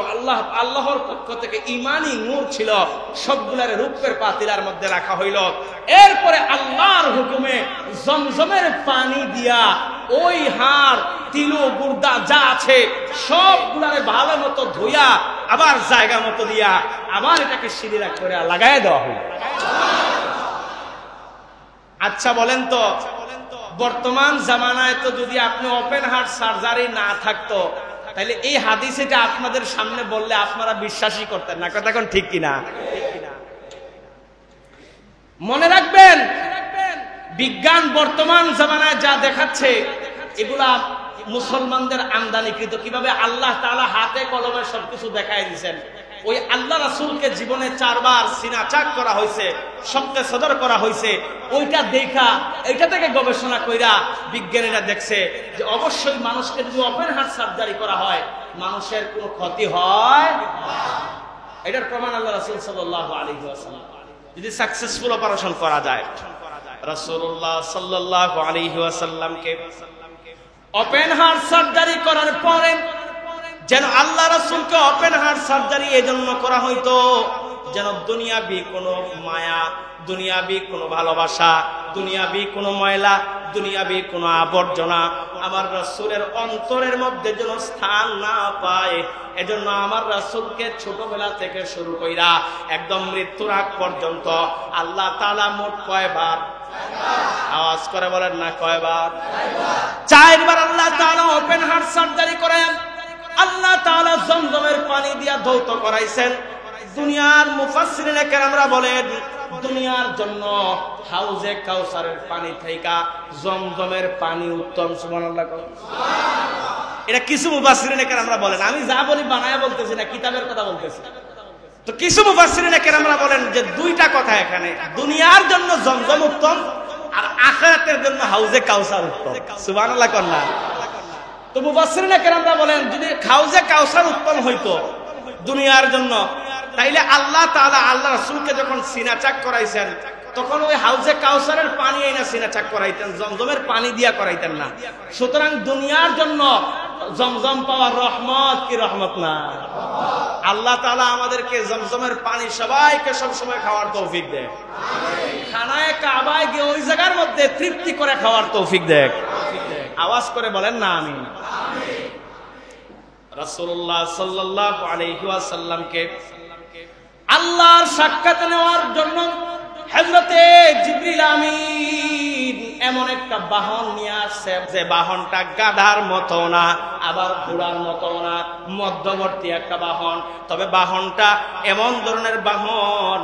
A: আল্লাহর পক্ষ থেকে ঈমানি নূর ছিল, সবগুলার রূপের পাতিলার মধ্যে রাখা হইল। এরপরে আল্লাহর হুকুমে জমজমের পানি দিয়া ওই হাড় তিলু গুর্দা যা আছে সবগুলারে ভালো মতো ধুইয়া আবার জায়গা মতো দিয়া আবার এটাকে সিঁড়িরা করে লাগাই দেওয়া হইল। আচ্ছা বলেন তো, বর্তমান জামানায় তো যদি আপনি ওপেন হার্ট সার্জারি না থাকতো, তাহলে এই হাদিস এটা আপনাদের সামনে বললে আপনারা বিশ্বাসই করতেন না। কথা কোন ঠিক কিনা? মনে রাখবেন, বিজ্ঞান বর্তমান জামানায় যা দেখাচ্ছে এগুলা মুসলমানদের আমদানিকৃত। কিভাবে আল্লাহ তাআলা হাতে কলমে সবকিছু দেখায় দিয়েছেন। ওই আল্লাহ রাসূলকে জীবনে 4 বার সিনা চাক করা হয়েছে, শক্কে সদর করা হয়েছে। ওইটা দেখা, এটা থেকে গবেষণা কইরা বিজ্ঞানীরা দেখছে যে অবশ্যই মানুষকে যদি ওপেন হার্ট সার্জারি করা হয় মানুষের কোনো ক্ষতি হয়। এটার প্রমাণ আল্লাহ রাসূল সাল্লাল্লাহু আলাইহি ওয়াসাল্লাম। যদি সাকসেসফুল অপারেশন করা যায়, রাসূলুল্লাহ সাল্লাল্লাহু আলাইহি ওয়াসাল্লামকে ওপেন হার্ট সার্জারি করার পরে যেন আল্লাহ রাসূলকে ওপেন হার্ট সার্জারি এজন্য করা হইতো যেন দুনিয়াবি কোনো মায়া, দুনিয়াবি কোনো ভালোবাসা, দুনিয়াবি কোনো ময়লা, দুনিয়াবি কোনো আবর্জনা আমার রাসূলের অন্তরের মধ্যে যেন স্থান না পায়। এজন্য আমার রাসূলকে ছোটবেলা থেকে শুরু কইরা একদম মৃত্যুর আগ পর্যন্ত আল্লাহ তাআলা মোট কয়বার, আওয়াজ করে বলেন না কয়বার? 4 বার আল্লাহ তাআলা ওপেন হার্ট সার্জারি করেন। আল্লাহ তাআলা জমজমের পানি দিয়া ধৌত করাইছেন। দুনিয়ার মুফাসসিরিনে কেরামরা বলেন দুনিয়ার জন্য হাউজে কাউসারের পানি থেকে জমজমের পানি উত্তম। সুবহানাল্লাহ। এটা কিছু মুফাসসিরিনে কেরামরা বলেন, আমি যা বলি বানায়া বলতেছি না, কিতাবের কথা বলতেছি। তো কিছু মুফাসসিরিনে কেরামরা বলেন যে দুইটা কথা এখানে, দুনিয়ার জন্য জমজম উত্তম আর আখিরাতের জন্য হাউজে কাউসার উত্তম। সুবহানাল্লাহ কন্যা। তো মুফাসসিরিনে কেরামরা বলেন যদি হাউজে কাউসার উত্তম হইতো দুনিয়ার জন্য, তাইলে আল্লাহ তাআলা আল্লাহ রাসূলকে যখন সিনা চাক করাইছেন তখন ওই হাউজে কাউসারের পানি এনে সিনা চাক করাইতেন, জমজমের পানি দিয়া করাইতেন না। সুতরাং দুনিয়ার জন্য জমজম পাওয়ার রহমত কি রহমত না? আল্লাহ তাআলা আমাদেরকে জমজমের পানি সবাইকে সব সময় খাওয়ার তৌফিক দেয়। খানায়ে কাবায় গিয়ে ওই জায়গার মধ্যে তৃপ্তি করে খাওয়ার তৌফিক দেয়। আওয়াজ করে বলেন না আমিন। রাসূলুল্লাহ সাল্লাল্লাহু আলাইহি ওয়াসাল্লামকে আল্লাহর সাক্ষাৎ নেওয়ার জন্য হযরতে জিবরিল আমিন এমন একটা বাহন নিয়ে আসছে যে বাহনটা গাধার মতো না, আবার ঘোড়ার মতো না, মধ্যবর্তী একটা বাহন। তবে বাহনটা এমন ধরনের বাহন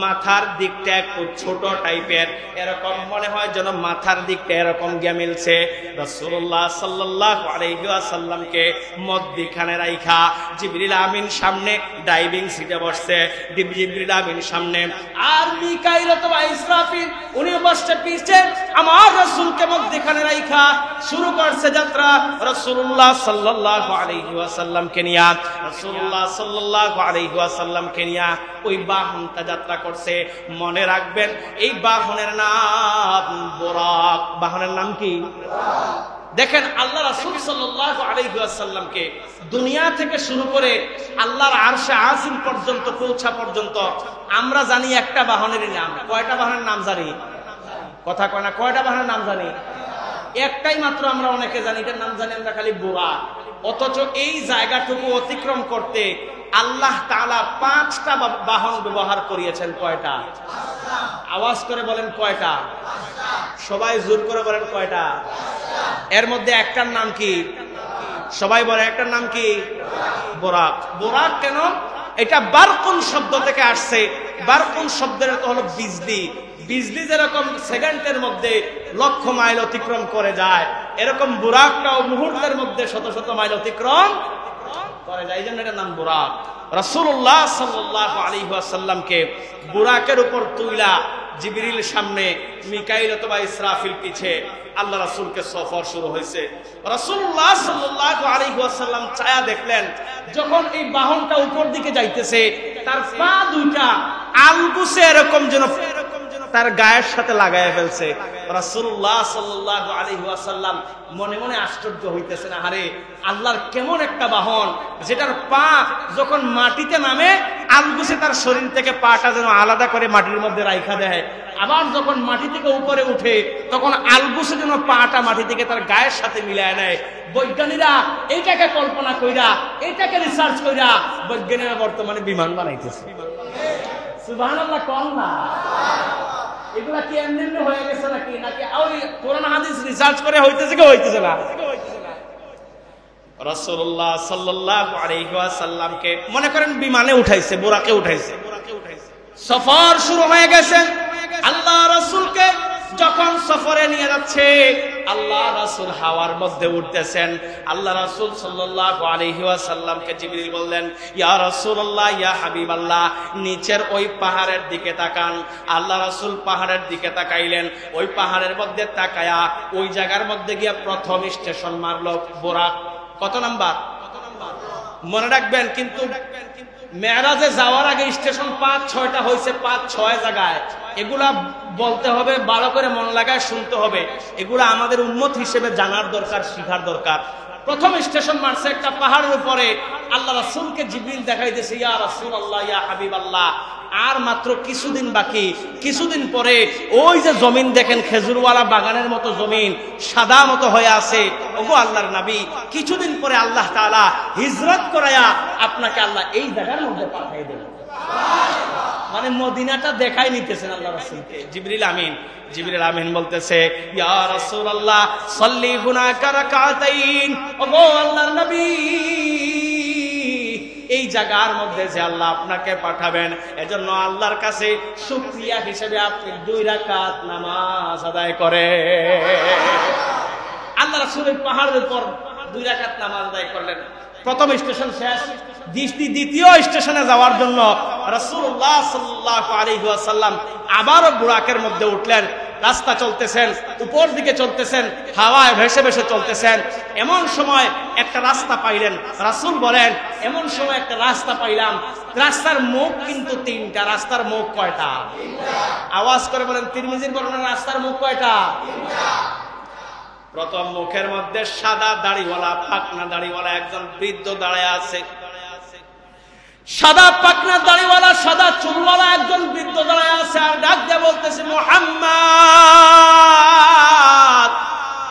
A: মাথার দিকটা একটু ছোট টাইপের, এরকম মনে হয় যেন মাথার দিকটা এরকম গিয়ে মিলছে। রাসূলুল্লাহ সাল্লাল্লাহু আলাইহি ওয়াসাল্লামকে মধ্যখানে রাইখা জিবরিল আমিন সামনে ড্রাইভিং সিটে বসছে, জিবরিল আমিন সামনে, আর মিকাইল অথবা ইসরাফিল উনি বসছে পিছে। আমার রাসূলকে মধ্যখানে রাইখা শুরু করছে যাত্রা। রাসূলুল্লাহ সাল্লাল্লাহু আলাইহি ওয়াসাল্লামকে নিয়া, রাসূলুল্লাহ সাল্লাল্লাহু আলাইহি ওয়াসাল্লামকে নিয়া ওই বাহনটা যাত্রা করছে। মনে রাখবেন এই বাহনের নাম বুরাক। বাহনের নাম কি? দেখেন আল্লাহ রাসূল সাল্লাল্লাহু আলাইহি ওয়াসাল্লামকে দুনিয়া থেকে শুরু করে আল্লাহর আরশে আজিম পর্যন্ত পৌঁছা পর্যন্ত আমরা জানি একটা বাহনের নাম। কয়টা বাহনের নাম জানি? কথা কয় না, কয়টা বাহনের নাম জানি? একটাই মাত্র আমরা অনেকে জানি, এটার নাম জানি আমরা খালি বুরাক। অথচ এই জায়গাটুকু অতিক্রম করতে আল্লাহ তাআলা 5টা বাহন ব্যবহার করিয়েছেন। কয়টা? আওয়াজ করে বলেন কয়টা? সবাই জোর করে বলেন কয়টা? এর মধ্যে একটার নাম কি? সবাই বলে একটার নাম কি? বুরাক। বুরাক কেন? এটা বারকুন শব্দ থেকে আসছে। বারকুন শব্দের অর্থ হলো বিজলি। বিজলি যেরকম সেকেন্ডের মধ্যে লক্ষ মাইল অতিক্রম করে যায়, এরকম বুরাকটাও মুহূর্তের মধ্যে শত শত মাইল অতিক্রম করে যায়। এই জন্য এটার নাম বুরাক। রাসূলুল্লাহ সাল্লাল্লাহু আলাইহি ওয়াসাল্লামকে বুরাকের উপর তুইলা জিবরিল সামনে, মিকাইল অথবা ইসরাফিল পিছে, আল্লাহ রাসূলকে সফর শুরু হয়েছে। রাসূলুল্লাহ সাল্লাল্লাহু আলাইহি ওয়াসাল্লাম ছায়া দেখলেন যখন এই বাহনটা উপর দিকে যাইতেছে তার পা দুইটা আলগুছে এরকম যেন তার গায়ের সাথে লাগায় ফেলছে। রাসূলুল্লাহ সাল্লাল্লাহু আলাইহি ওয়াসাল্লাম মনে মনে আশ্চর্য হইতেছেন, আরে আল্লাহর কেমন একটা বাহন যেটার পা যখন মাটিতে নামে আলগুছে তার শরীর থেকে পাটা যেন আলাদা করে মাটির মধ্যে রাইখা দেয়, আবার যখন মাটি থেকে উপরে উঠে তখন আলগুছে যেন পাটা মাটি থেকে তার গায়ের সাথে মিলায় নেয়। বৈজ্ঞানিকরা এইটাকে কল্পনা কইরা, এইটাকে রিসার্চ কইরা বৈজ্ঞানিকরা বর্তমানে বিমান বানাইতেছে। সুবহানাল্লাহ কোন না? এগুলা কি এমনি হয়ে গেছে নাকি? নাকি ওই কোরআন হাদিস রিসার্চ করে হইতেছে কি হইতেছে না? রাসূলুল্লাহ সাল্লাল্লাহু আলাইহি ওয়াসাল্লামকে মনে করেন বিমানে উঠাইছে, বুরাকে উঠাইছে, সফর শুরু হয়ে গেছে। আল্লাহ রাসূলকে যখন সফরে নিয়ে যাচ্ছে, আল্লাহ রাসূল হাওয়ার মধ্যে উঠতেছেন। আল্লাহ রাসূল সাল্লাল্লাহু আলাইহি ওয়াসাল্লামকে জিবরিল বললেন, ইয়া রাসূলুল্লাহ, ইয়া হাবিবাল্লাহ, নিচের ওই পাহাড়ের দিকে তাকান। আল্লাহ রাসূল পাহাড়ের দিকে তাকাইলেন। ওই পাহাড়ের মধ্যে তাকায়া ওই জায়গার মধ্যে গিয়ে প্রথম স্টেশন মারলো বুরাক। কত নাম্বার? মনে রাখবেন, কিন্তু মেরাজে যাওয়ার আগে স্টেশন 5-6টা হয়েছে, 5-6 জায়গায়। এগুলা বলতে হবে, ভালো করে মন লাগায় শুনতে হবে। এগুলা আমাদের উম্মত হিসেবে জানার দরকার, শিখার দরকার। প্রথম স্টেশন মারছে একটা পাহাড়ের উপরে। আল্লাহ রাসূলকে জিবরিল দেখাইতেছে, ইয়া রাসূলুল্লাহ, ইয়া হাবিবাল্লাহ, আর মাত্র কিছুদিন বাকি। কিছুদিন পরে ওই যে জমিন দেখেন, খেজুরওয়ালা বাগানের মতো জমিন, সাদা মতো হয়ে আছে। ওগো আল্লাহর নবী, কিছুদিন পরে আল্লাহ তাআলা হিজরত করায়া আপনাকে আল্লাহ এই জায়গার মধ্যে পাঠিয়ে দেবেন। মানে মদিনাটা দেখাই নিতেছেন আল্লাহ রাসূলকে জিবরিল আমিন। জিবরিল আমিন বলতেছে, ইয়া রাসূলুল্লাহ, সাল্লি হুনাকা রাকাতাইন। ওগো আল্লাহর নবী, এই জায়গার মধ্যে যে আল্লাহ আপনাকে পাঠাবেন, এজন্য আল্লাহর কাছে শুকরিয়া হিসেবে আপনি 2 রাকাত নামাজ আদায় করেন। আল্লাহ রাসূল পাহাড়ের উপর 2 রাকাত নামাজ আদায় করলেন। প্রথম স্টেশন শেষ। দ্বিতীয় স্টেশনে যাওয়ার জন্য রাসূলুল্লাহ সাল্লাল্লাহু আলাইহি ওয়াসাল্লাম আবারও বুরাকের মধ্যে উঠলেন। রাস্তা চলতেছেন, উপর দিকে চলতেছেন, হাওয়ায় ভেসে ভেসে চলতেছেন। এমন সময় একটা রাস্তা পাইলেন। রাসূল বলেন, এমন সময় একটা রাস্তা পাইলাম, রাস্তার মুখ কিন্তু 3টা। রাস্তার মুখ কয়টা? আওয়াজ করে বলেন, তিরমিজির বর্ণনা, রাস্তার মুখ কয়টা? 3টা। প্রথম মুখের মধ্যে সাদা দাড়িওয়ালা, পাকনা দাড়িওয়ালা একজন বৃদ্ধ দাঁড়ায় আছে। সাদা পাকনা দাড়িওয়ালা, সাদা চুলওয়ালা একজন বৃদ্ধ দাঁড়ায় আছে, আর ডাক দিয়ে বলতেছে, মুহাম্মদ,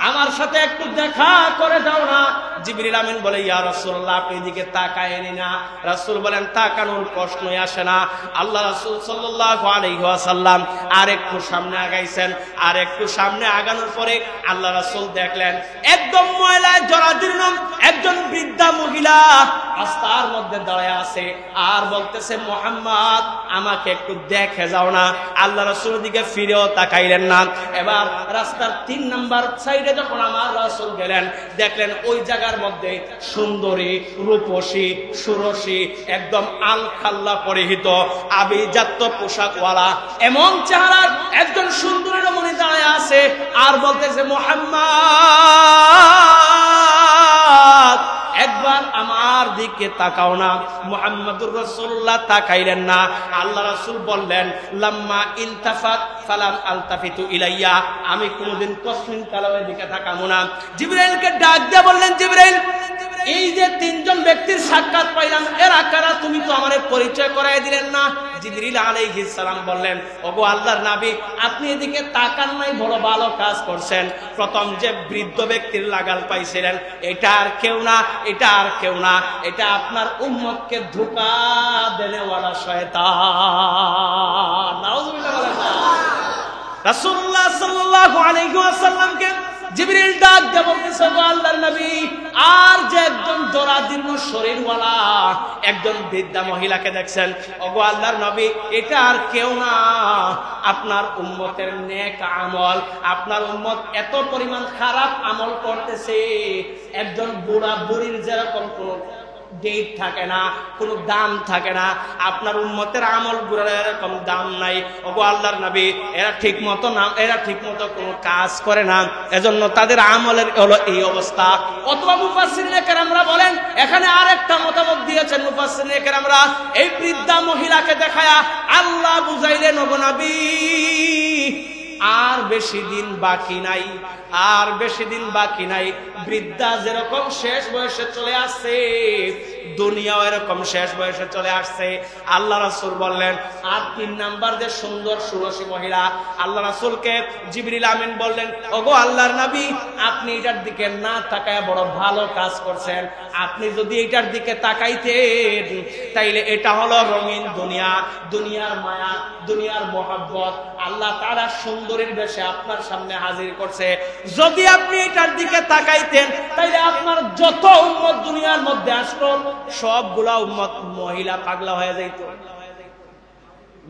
A: আমার সাথে একটু দেখা করে দাও না। জিবরিল আমিন বলে, ইয়া রাসূলুল্লাহ, আপনি এদিকে তাকায়েন না। রাসূল বলেন, তাকানোর প্রশ্নই আসে না। আল্লাহ রাসূল সাল্লাল্লাহু আলাইহি ওয়াসাল্লাম আর একটু সামনে আগাইছেন। আর একটু সামনে আগানোর পরে আল্লাহ রাসূল দেখলেন একদম ময়লায় জরাজীর্ণ একজন বৃদ্ধা মহিলা রাস্তার মধ্যে দাঁড়ায় আছে, আর বলতেছে, মুহাম্মদ, আমাকে একটু দেখে যাও না। আল্লাহ রাসূলের দিকে ফিরেও তাকাইলেন না। এবার রাস্তার 3 নাম্বার সাইডে যখন আমার রাসূল গেলেন, দেখলেন ওই জায়গার মধ্যে সুন্দরী, রূপসী, সুরসী, একদম আলখাল্লা পরিহিত, আভিজাত্য পোশাকওয়ালা এমন চেহারার একজন সুন্দরী রমণী দাঁড়ায় আছে, আর বলতেছে, মুহাম্মদ, একবার আমার দিকে তাকাও না। মুহাম্মদুর রাসূলুল্লাহ তাকাইলেন না। আল্লাহ রাসূল বললেন, লাম্মা ইলতাফাত ফালাম আলতাফিতু ইলাইয়া, আমি কোনদিন কসমিন কালামের দিকে তাকাবো না। জিবরাইলকে ডাক দিয়ে বললেন, জিবরাইল, এই যে 3 জন ব্যক্তির সাক্ষাৎ পাইলাম, এরা কারা? তুমি তো আমারে পরিচয় করাই দিলেন না। জিবরিল আলাইহিস সালাম বললেন, ওগো আল্লাহর নবী, আপনি এদিকে তাকান নাই, বড় ভালো কাজ করছেন। প্রথম যে বৃদ্ধ ব্যক্তির লাগাল পাইছিলেন, এটা আর কেউ না, এটা আর কেউ না, এটা আপনার উম্মতকে ধোঁকা দেনেওয়ালা শয়তান। নাউযুবিল্লাহ। রাসূলুল্লাহ সাল্লাল্লাহু আলাইহি ওয়াসাল্লামকে জিবরিল ডাক দিয়ে বলতেছে, গো আল্লাহর নবী, আর যে একজন জরাজীর্ণ শরীরওয়ালা একজন বৃদ্ধা মহিলাকে দেখছেন, ওগো আল্লাহর নবী, এটা আর কেউ না, আপনার উম্মতের নেক আমল। আপনার উম্মত এত পরিমাণ খারাপ আমল করতেছে, একজন বুড়া বুড়ির যেরকম কোন ডেট থাকে না, কোনো দাম থাকে না, আপনার উম্মতের আমল গুলোর এরকম দাম নাই। ওগো আল্লাহর নবী, এরা ঠিক মতো না, এরা ঠিক মতো কোনো কাজ করে না, এজন্য তাদের আমলের হলো এই অবস্থা। অথবা মুফাসসিরিনে কেরামরা বলেন, এখানে আরেকটা মতামত দিয়েছেন মুফাসসিরিনে কেরামরা, এই বৃদ্ধা মহিলাকে দেখায়া আল্লাহ বুঝাইলেন, ওগো নবী, আর বেশি দিন বাকি নাই, আর বেশি দিন বাকি নাই। বৃদ্ধা যেরকম শেষ বয়সে চলে আসছে, দুনিয়াও এরকম শেষ বয়সে চলে আসছে। আল্লাহ রাসূল বললেন, আর 3 নাম্বার যে সুন্দর সুরসী মহিলা, আল্লাহ রাসূলকে জিবরিল আমিন বললেন, ওগো আল্লাহর নবী, আপনি এটার দিকে না তাকায় বড় ভালো কাজ করছেন। আপনি যদি এটার দিকে তাকাইতেন, তাইলে এটা হলো রঙিন দুনিয়া, দুনিয়ার মায়া, দুনিয়ার মহব্বত আল্লাহ তাআলা সুন্দরীর বেশে আপনার সামনে হাজির করছে। যদি আপনি এটার দিকে তাকাইতেন, তাইলে আপনার যত উম্মত দুনিয়ার মধ্যে আসলো, সবগুলা উম্মত মহিলা পাগলা হয়ে যাইত।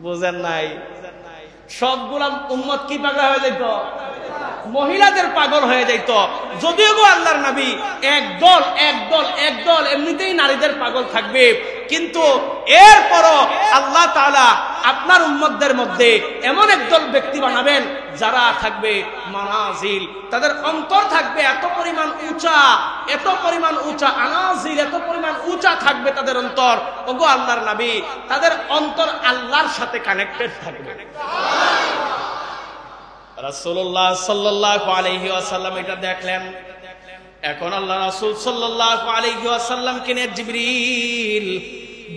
A: বুঝেন নাই? সবগুলা উম্মত কি পাগল হয়ে যেত? মহিলাদের পাগল হয়ে যেত। যদিও গো আল্লাহর নবী একদল এমনিতেই নারীদের পাগল থাকবে, কিন্তু এরপরও আল্লাহ তাআলা আপনার উম্মতদের মধ্যে এমন একদল ব্যক্তি বানাবেন যারা থাকবে মানাজিল, তাদের অন্তর থাকবে এত পরিমাণ উঁচা আনাজিল, এত পরিমাণ উঁচা থাকবে তাদের অন্তর। ওগো আল্লাহর নবী, তাদের অন্তর আল্লাহর সাথে কানেক্টেড থাকবে। রাসূলুল্লাহ সাল্লাল্লাহু আলাইহি ওয়াসাল্লাম এটা দেখলেন। এখন আল্লাহ রাসূল সাল্লাল্লাহু আলাইহি ওয়াসাল্লামকে নিয়ে জিবরিল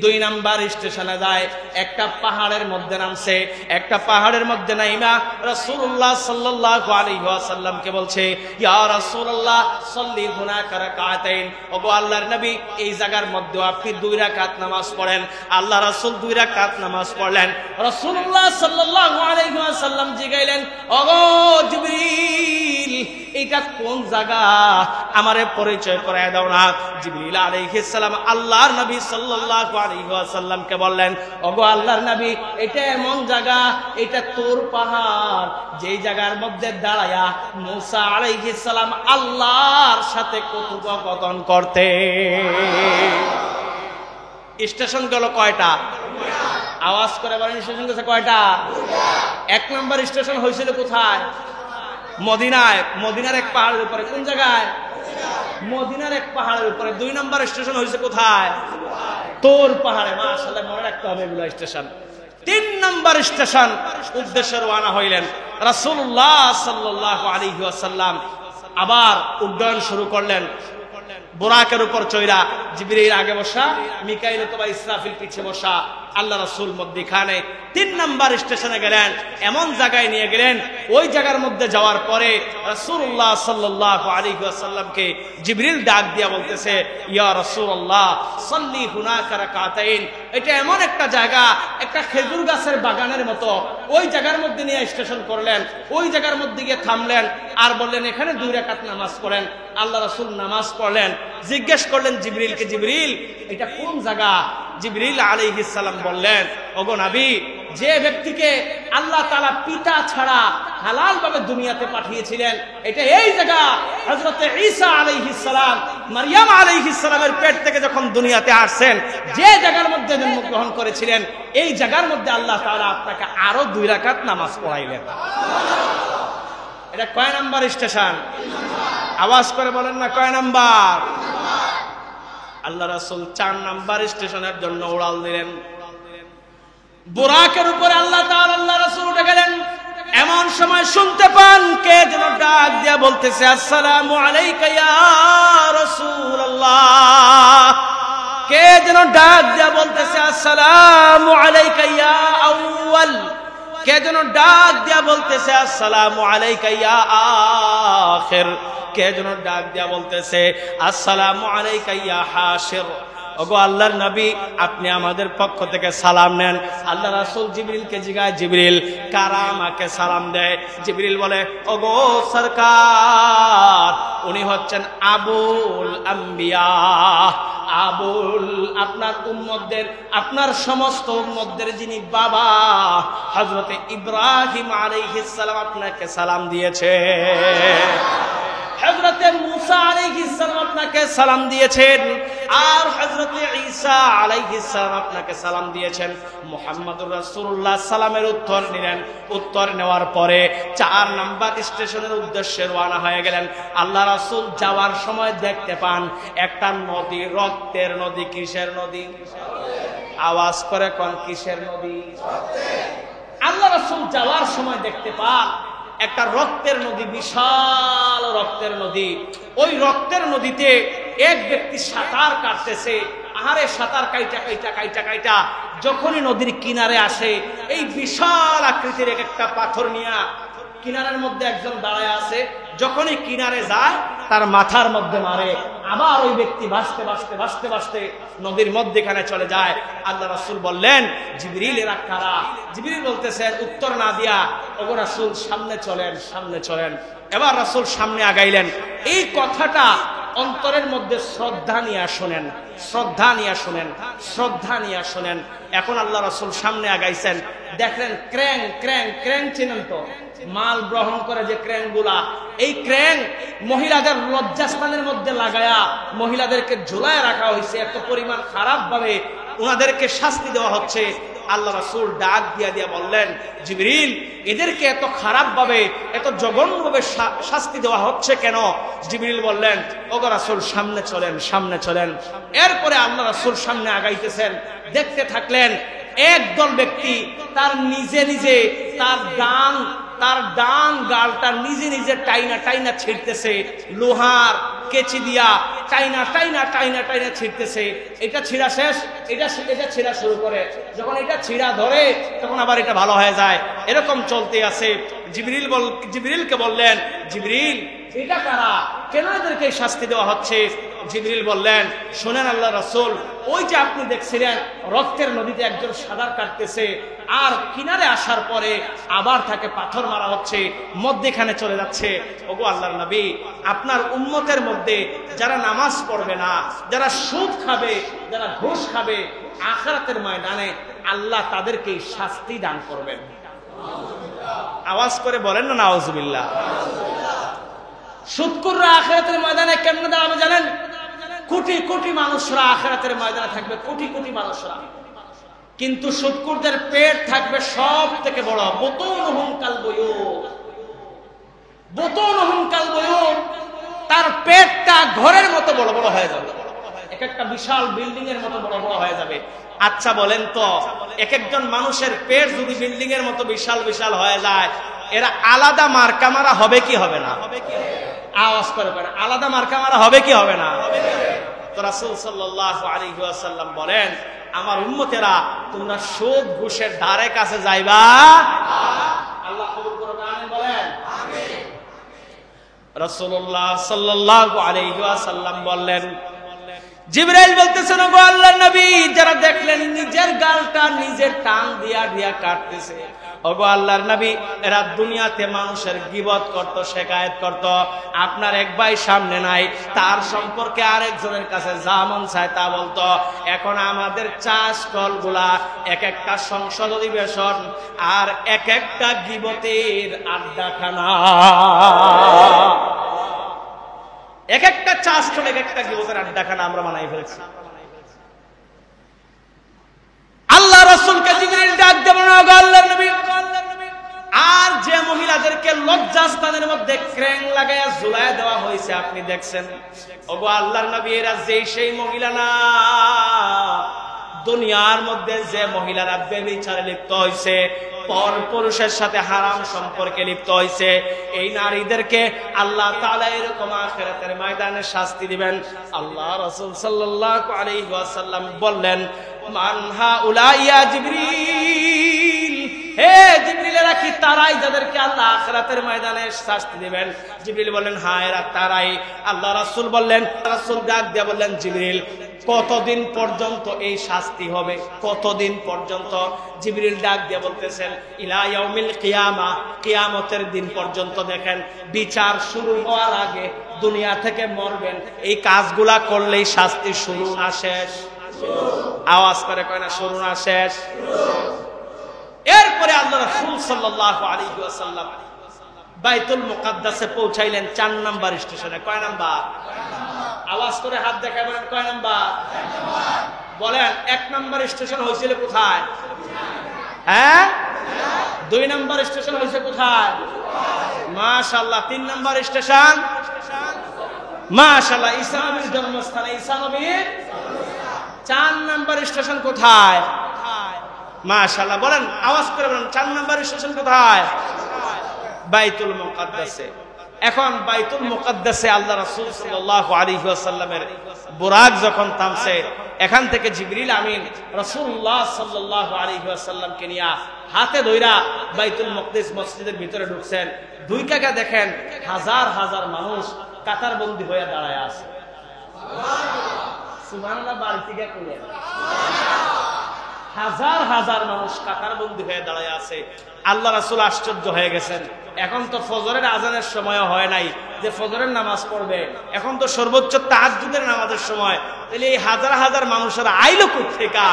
A: 2 নাম্বার স্টেশনে যায়। একটা পাহাড়ের মধ্যে নামছে। একটা পাহাড়ের মধ্যে নাইমা রাসূলুল্লাহ সাল্লাল্লাহু আলাইহি ওয়াসাল্লামকে বলছে, ইয়া রাসূলুল্লাহ সাল্লি হুনাকা রাকাতাইন। ওগো আল্লাহর নবী, এই জায়গার মধ্যে আপনি 2 রাকাত নামাজ পড়েন। আল্লাহ রাসূল 2 রাকাত নামাজ পড়লেন। রাসূলুল্লাহ সাল্লাল্লাহু আলাইহি ওয়াসাল্লাম জিগাইলেন, ওগো জিবরিল, এটা কোন জায়গা? আমারে পরিচয় করায় দাও না। জিবরিল আলাইহিস সালাম আল্লাহর নবী সাল্লাল্লাহু আলাইহি ওয়াসাল্লামকে বললেন, ওগো আল্লাহর নবী, এটা এমন জায়গা, এটা তোর পাহাড়, যেই জায়গার মধ্যে দাঁড়ায়া মূসা আলাইহিস সালাম আল্লাহর সাথে কথোপকথন করতে। স্টেশন গেল কয়টা? আওয়াজ করে বলেন, স্টেশন গেছে কয়টা? 1 নম্বর স্টেশন হয়েছিল কোথায়? মদিনায়। মদিনার এক পাহাড়ের উপরে। কোন জায়গায়? মদিনার এক পাহাড়ের উপরে। 2 নম্বর স্টেশন হয়েছে কোথায়? তোর পাহাড়ে। মাশাআল্লাহ, মনে রাখতে হবে এগুলো স্টেশন। 3 নম্বর স্টেশন উদ্দেশ্যে রওনা হইলেন রাসূলুল্লাহ সাল্লাল্লাহু আলাইহি ওয়াসাল্লাম। আবার উড্ডয়ন শুরু করলেন। বুরাকের উপর চৈরা, জিবরিল আগে বসা, মিকাইল অথবা ইসরাফিল পিছে বসা, আল্লাহ রাসূল মধ্যখানে। 3 নম্বর স্টেশনে গেলেন। এমন জায়গায় নিয়ে গেলেন, ওই জায়গার মধ্যে যাওয়ার পরে রাসূলুল্লাহ সাল্লাল্লাহু আলাইহি ওয়াসাল্লামকে জিবরিল ডাক দিয়া বলতেছে, ইয়া রাসূলুল্লাহ সাল্লি হুনাকা রাকাতাইন। এটা এমন একটা জায়গা, একটা খেজুর গাছের বাগানের মতো। ওই জায়গার মধ্যে নিয়ে স্টেশন করলেন। ওই জায়গার মধ্যে গিয়ে থামলেন আর বললেন, এখানে 2 রাকাত নামাজ পড়েন। আল্লাহ রাসূল নামাজ পড়লেন। জিজ্ঞেস করলেন জিবরিলকে, জিবরিল, এটা কোন জায়গা? জিবরিল আলাইহিস সালাম বললেন, ওগো নবী, যে ব্যক্তিকে আল্লাহ তাআলা পিতা ছাড়া হালাল ভাবে দুনিয়াতে পাঠিয়েছিলেন, এটা এই জায়গা। হযরত ঈসা আলাইহিস সালাম মারইয়াম আলাইহিস সালামের পেট থেকে যখন দুনিয়াতে আসছেন, যে জায়গার মধ্যে জন্মগ্রহণ করেছিলেন, এই জায়গার মধ্যে আল্লাহ তাআলা আপনাকে আরো 2 রাকাত নামাজ পড়াইলেন। এটা কয় নাম্বার স্টেশন? আওয়াজ করে বলেন না, কয় নাম্বার? আল্লাহ রাসূল 4 নাম্বার স্টেশনের জন্য উড়াল দিলেন। বুরাকের উপরে আল্লাহ তাআলা আল্লাহ রাসূল উঠে গেলেন। এমন সময় শুনতে পান কে যেন ডাক দিয়া বলতেছে, আসসালামু আলাইকা ইয়া রাসূলুল্লাহ। কে যেন ডাক দিয়া বলতেছে, আসসালামু আলাইকা ইয়া আউয়াল। কে যেন ডাক দিয়া বলতেছে, আসসালামু আলাইকা ইয়া আখির। কে যেন ডাক দিয়া বলতেছে, আসসালামু আলাইকা ইয়া হাশির। ওগো আল্লাহর নবী, আপনি আমাদের পক্ষ থেকে সালাম নেন। আল্লাহ রাসূল জিবরিলকে জিগায়, জিবরিল, কারা আমাকে সালাম দেয়? জিবরিল বলে, ওগো সরকার, উনি হচ্ছেন আবুল আম্বিয়া। আবুল, আপনার উম্মতদের, আপনার সমস্ত উম্মতদের যিনি বাবা, হযরত ইব্রাহিম আলাইহিস সালাম আপনাকে সালাম দিয়েছে। হযরত মূসা আলাইহিস সালাম আপনাকে সালাম দিয়েছেন। আর হযরত ঈসা আলাইহিস সালাম আপনাকে সালাম দিয়েছেন। মুহাম্মদুর রাসূলুল্লাহ সালামের উত্তর নিলেন। উত্তর নেওয়ার পরে 4 নাম্বার স্টেশনের উদ্দেশ্যে রওনা হয়ে গেলেন। আল্লাহ রাসূল যাওয়ার সময় দেখতে পান একটা নদী, রক্তের নদী। কিসের নদী? আওয়াজ করে কোন কিসের নদী? আল্লাহ রাসূল যাওয়ার সময় দেখতে পান একটা রক্তের নদী, বিশাল রক্তের নদী। ওই রক্তের নদীতে এক ব্যক্তি সাঁতার কাটতেছে। আহারে, সাঁতার কাইটা যখনই নদীর কিনারে আসে, এই বিশাল আকৃতির একটা পাথর নিয়ে কিনারের মধ্যে একজন দাঁড়ায় আছে। যখনই কিনারে যায়, তার মাথার মধ্যে মারে। আবার ওই ব্যক্তি ভাসতে নদীর মধ্যখানে চলে যায়। আল্লাহ রাসূল বললেন, জিবরিল, এরা কারা? জিবরিল বলতেছেন উত্তর না দিয়া, ওগো রাসূল, সামনে চলেন। এবার রাসূল সামনে আগাইলেন। এই কথাটা অন্তরের মধ্যে শ্রদ্ধা নিয়ে শোনেন, শ্রদ্ধা নিয়ে শোনেন, শ্রদ্ধা নিয়ে শোনেন। এখন আল্লাহ রাসূল সামনে আগাইছেন, দেখলেন ক্র্যাং ক্র্যাং ক্র্যাং চিনেন তো, মাল গ্রহণ করে যে ক্র্যাং গুলা, এই ক্র্যাং মহিলাদের লজ্জাস্থানের মধ্যে লাগায়া মহিলাদেরকে ঝুলায় রাখা হয়েছে। এত পরিমাণ খারাপ ভাবে ওনাদেরকে শাস্তি দেওয়া হচ্ছে। আল্লাহ রাসূল ডাক দিয়া দিয়া বললেন, জিবরিল, এদেরকে এত খারাপ ভাবে, এত জঘন্যভাবে শাস্তি দেওয়া হচ্ছে কেন? জিবরিল বললেন, ওগো রাসূল, সামনে চলেন, সামনে চলেন। এরপরে আল্লাহ রাসূল সামনে আগাইতেছেন, দেখতে থাকলেন একদল ব্যক্তি তার নিজে নিজে তার ডান গালটা নিজে নিজে টাইনা টাইনা ছিঁড়তেছে, লোহার কেচি দিয়া টাইনা টাইনা টাইনা টাইনা ছিঁড়তেছে। এটা ছিঁড়া শেষ, এটা ছিঁড়া শুরু করে, যখন এটা ছিঁড়া ধরে তখন আবার এটা ভালো হয়ে যায়, এরকম চলতে আছে। জিবরিলকে বললেন, জিবরিল, এটা কারা, কেন এদেরকে শাস্তি দেওয়া হচ্ছে? জিবরিল বললেন, শোনেন আল্লাহ রাসূল, ওই যে আপনি দেখছিলেন রক্তের নদীতে একজন সাঁতার কাটতেছে, আর কিনারে আসার পরে আবার তাকে পাথর মারা হচ্ছে, মধ্যখানে চলে যাচ্ছে। ওগো আল্লাহর নবী, আপনার উম্মতের মধ্যে যারা নামাজ পড়বে না, যারা সুদ খাবে, যারা ঘুষ খাবে, আখিরাতের ময়দানে আল্লাহ তাদেরকে শাস্তি দান করবেন। আওয়াজ করে বলেন না নাউজুবিল্লাহ। সুদখোররা আখিরাতের ময়দানে কেমনে দাঁড়াবে জানেন? কোটি কোটি মানুষরা আখিরাতের ময়দানে থাকবে, কোটি কোটি মানুষরা, কিন্তু সুদখোরদের পেট থাকবে সব থেকে বড়, বুতুনুহুম কাল বুয়ুত, বুতুনুহুম কাল বুয়ুত, তার পেটটা ঘরের মতো বড় বড় হয়ে যাবে, এক একটা বিশাল বিল্ডিং এর মতো বড় বড় হয়ে যাবে। আচ্ছা বলেন তো, এক একজন মানুষের পেট যদি বিল্ডিং এর মতো বিশাল বিশাল হয়ে যায়, এরা আলাদা মার্কা মারা হবে কি হবে না? আওয়াজ করে বলেন, আলাদা মার্কা মারা হবে কি হবে না? তো রাসূল সাল্লাল্লাহু আলাইহি ওয়াসাল্লাম বলেন, আমার উম্মতেরা, তোমরা সুদ ঘুষের ধারে কাছে যাইবা। আল্লাহ কবুল করুন, আমিন বলেন। আমিন। রাসূলুল্লাহ সাল্লাল্লাহু আলাইহি ওয়াসাল্লাম বললেন, জিবরাইল বলতেছেন, ওগো আল্লাহর নবী, যারা দেখলেন নিজের গালটা নিজের টান দিয়া দিয়া কাটতেছে, ওগো আল্লাহর নবী, এরা দুনিয়াতে মানুষের গীবত করত, শিকায়েত করত, আপনার এক ভাই সামনে নাই, তার সম্পর্কে আরেকজনের কাছে যা মন চায় তা বলতো। এখন আমাদের চাষ কলগুলা এক একটা সংসদ অধিবেশন আর এক একটা গীবতের আড্ডাখানা, এক একটা চাষ চলে এক একটা গীবতের আড্ডাখানা আমরা বানাই ফেলছি। আল্লাহ রাসূলকে জিবরিল ডাক দেবেন, ওগো আল্লাহর নবী, আর যে মহিলাদেরকে লজ্জাস্থানের মধ্যে ক্র্যাং লাগায়া ঝুলায় দেওয়া হয়েছে আপনি দেখছেন, ওগো আল্লাহর নবী, এরা যেই সেই মহিলা না, দুনিয়ার মধ্যে যে মহিলারা ব্যভিচারে লিপ্ত হয়েছে, পর পুরুষের সাথে হারাম সম্পর্কে লিপ্ত হয়েছে, এই নারীদেরকে আল্লাহ তাআলা এরকম আখিরাতের ময়দানে শাস্তি দিবেন। আল্লাহ রাসূল সাল্লাল্লাহু আলাইহি ওয়াসাল্লাম বললেন, মান হাউলাই ইয়া জিবরিল, হে জিবরিল, এরা কি তারাই যাদেরকে আল্লাহ আখিরাতের ময়দানে শাস্তি দিবেন? জিবরিল বললেন, হ্যাঁ, এরা তারাই। আল্লাহ রাসূল বললেন, রাসূল ডাক দিয়ে বললেন, জিবরিল, কতদিন পর্যন্ত এই শাস্তি হবে? কতদিন পর্যন্ত? জিবরিল ডাক দিয়ে বলতেছেন, ইলা ইয়াউমিল কিয়ামা, কিয়ামতের দিন পর্যন্ত। দেখেন, বিচার শুরু হওয়ার আগে দুনিয়া থেকে মরবেন, এই কাজগুলা করলেই শাস্তি শুরু না শেষ? আওয়াজ করে কয় না, শুরু না শেষ? এরপরে আল্লাহ রাসূল সাল্লাল্লাহু আলাইহি ওয়াসাল্লাম বাইতুল মুকাদ্দাসে পৌঁছাইলেন 4 নাম্বার স্টেশনে। কয় নাম্বার? আওয়াজ করে হাত দেখায় বলেন, কয় নাম্বার? বলেন, 1 নাম্বার স্টেশন হয়েছিল কোথায়? হ্যাঁ, 2 নাম্বার স্টেশন হয়েছে কোথায়? মাশাআল্লাহ। 3 নাম্বার স্টেশন মাশাআল্লাহ ঈসা নবীর জন্মস্থানে, ঈসা নবীর। 4 নাম্বার স্টেশন কোথায়? মাশাআল্লাহ। বলেন, আওয়াজ করে বলেন, 4 নাম্বার স্টেশন কোথায়? বাইতুল মুকাদ্দাসে। এখন বাইতুল মুকাদ্দাসে আল্লাহ রাসূল সাল্লাল্লাহু আলাইহি ওয়াসাল্লামের বুরাক যখন থামছে, এখান থেকে জিবরিল আমিন রাসূলুল্লাহ সাল্লাল্লাহু আলাইহি ওয়াসাল্লামকে নিয়ে হাতে ধইরা বাইতুল মুকদ্দাস মসজিদের ভিতরে ঢুকছেন। দুই কাকা দেখেন হাজার হাজার মানুষ কাতারবন্দি হয়ে দাঁড়ায় আছে। সুবহানাল্লাহ। বাড়ি থেকে কইলেন হাজার হাজার মানুষ কাতারবন্দি হয়ে দাঁড়ায় আছে। আল্লাহ রাসূল আশ্চর্য হয়ে গেছেন, এখন তো ফজরের আজানের সময় হয় নাই যে ফজরের নামাজ পড়বে, এখন তো সর্বোচ্চ তাহাজ্জুদের নামাজের সময়, তাহলে এই হাজার হাজার মানুষের আইলো কোত্থেকে?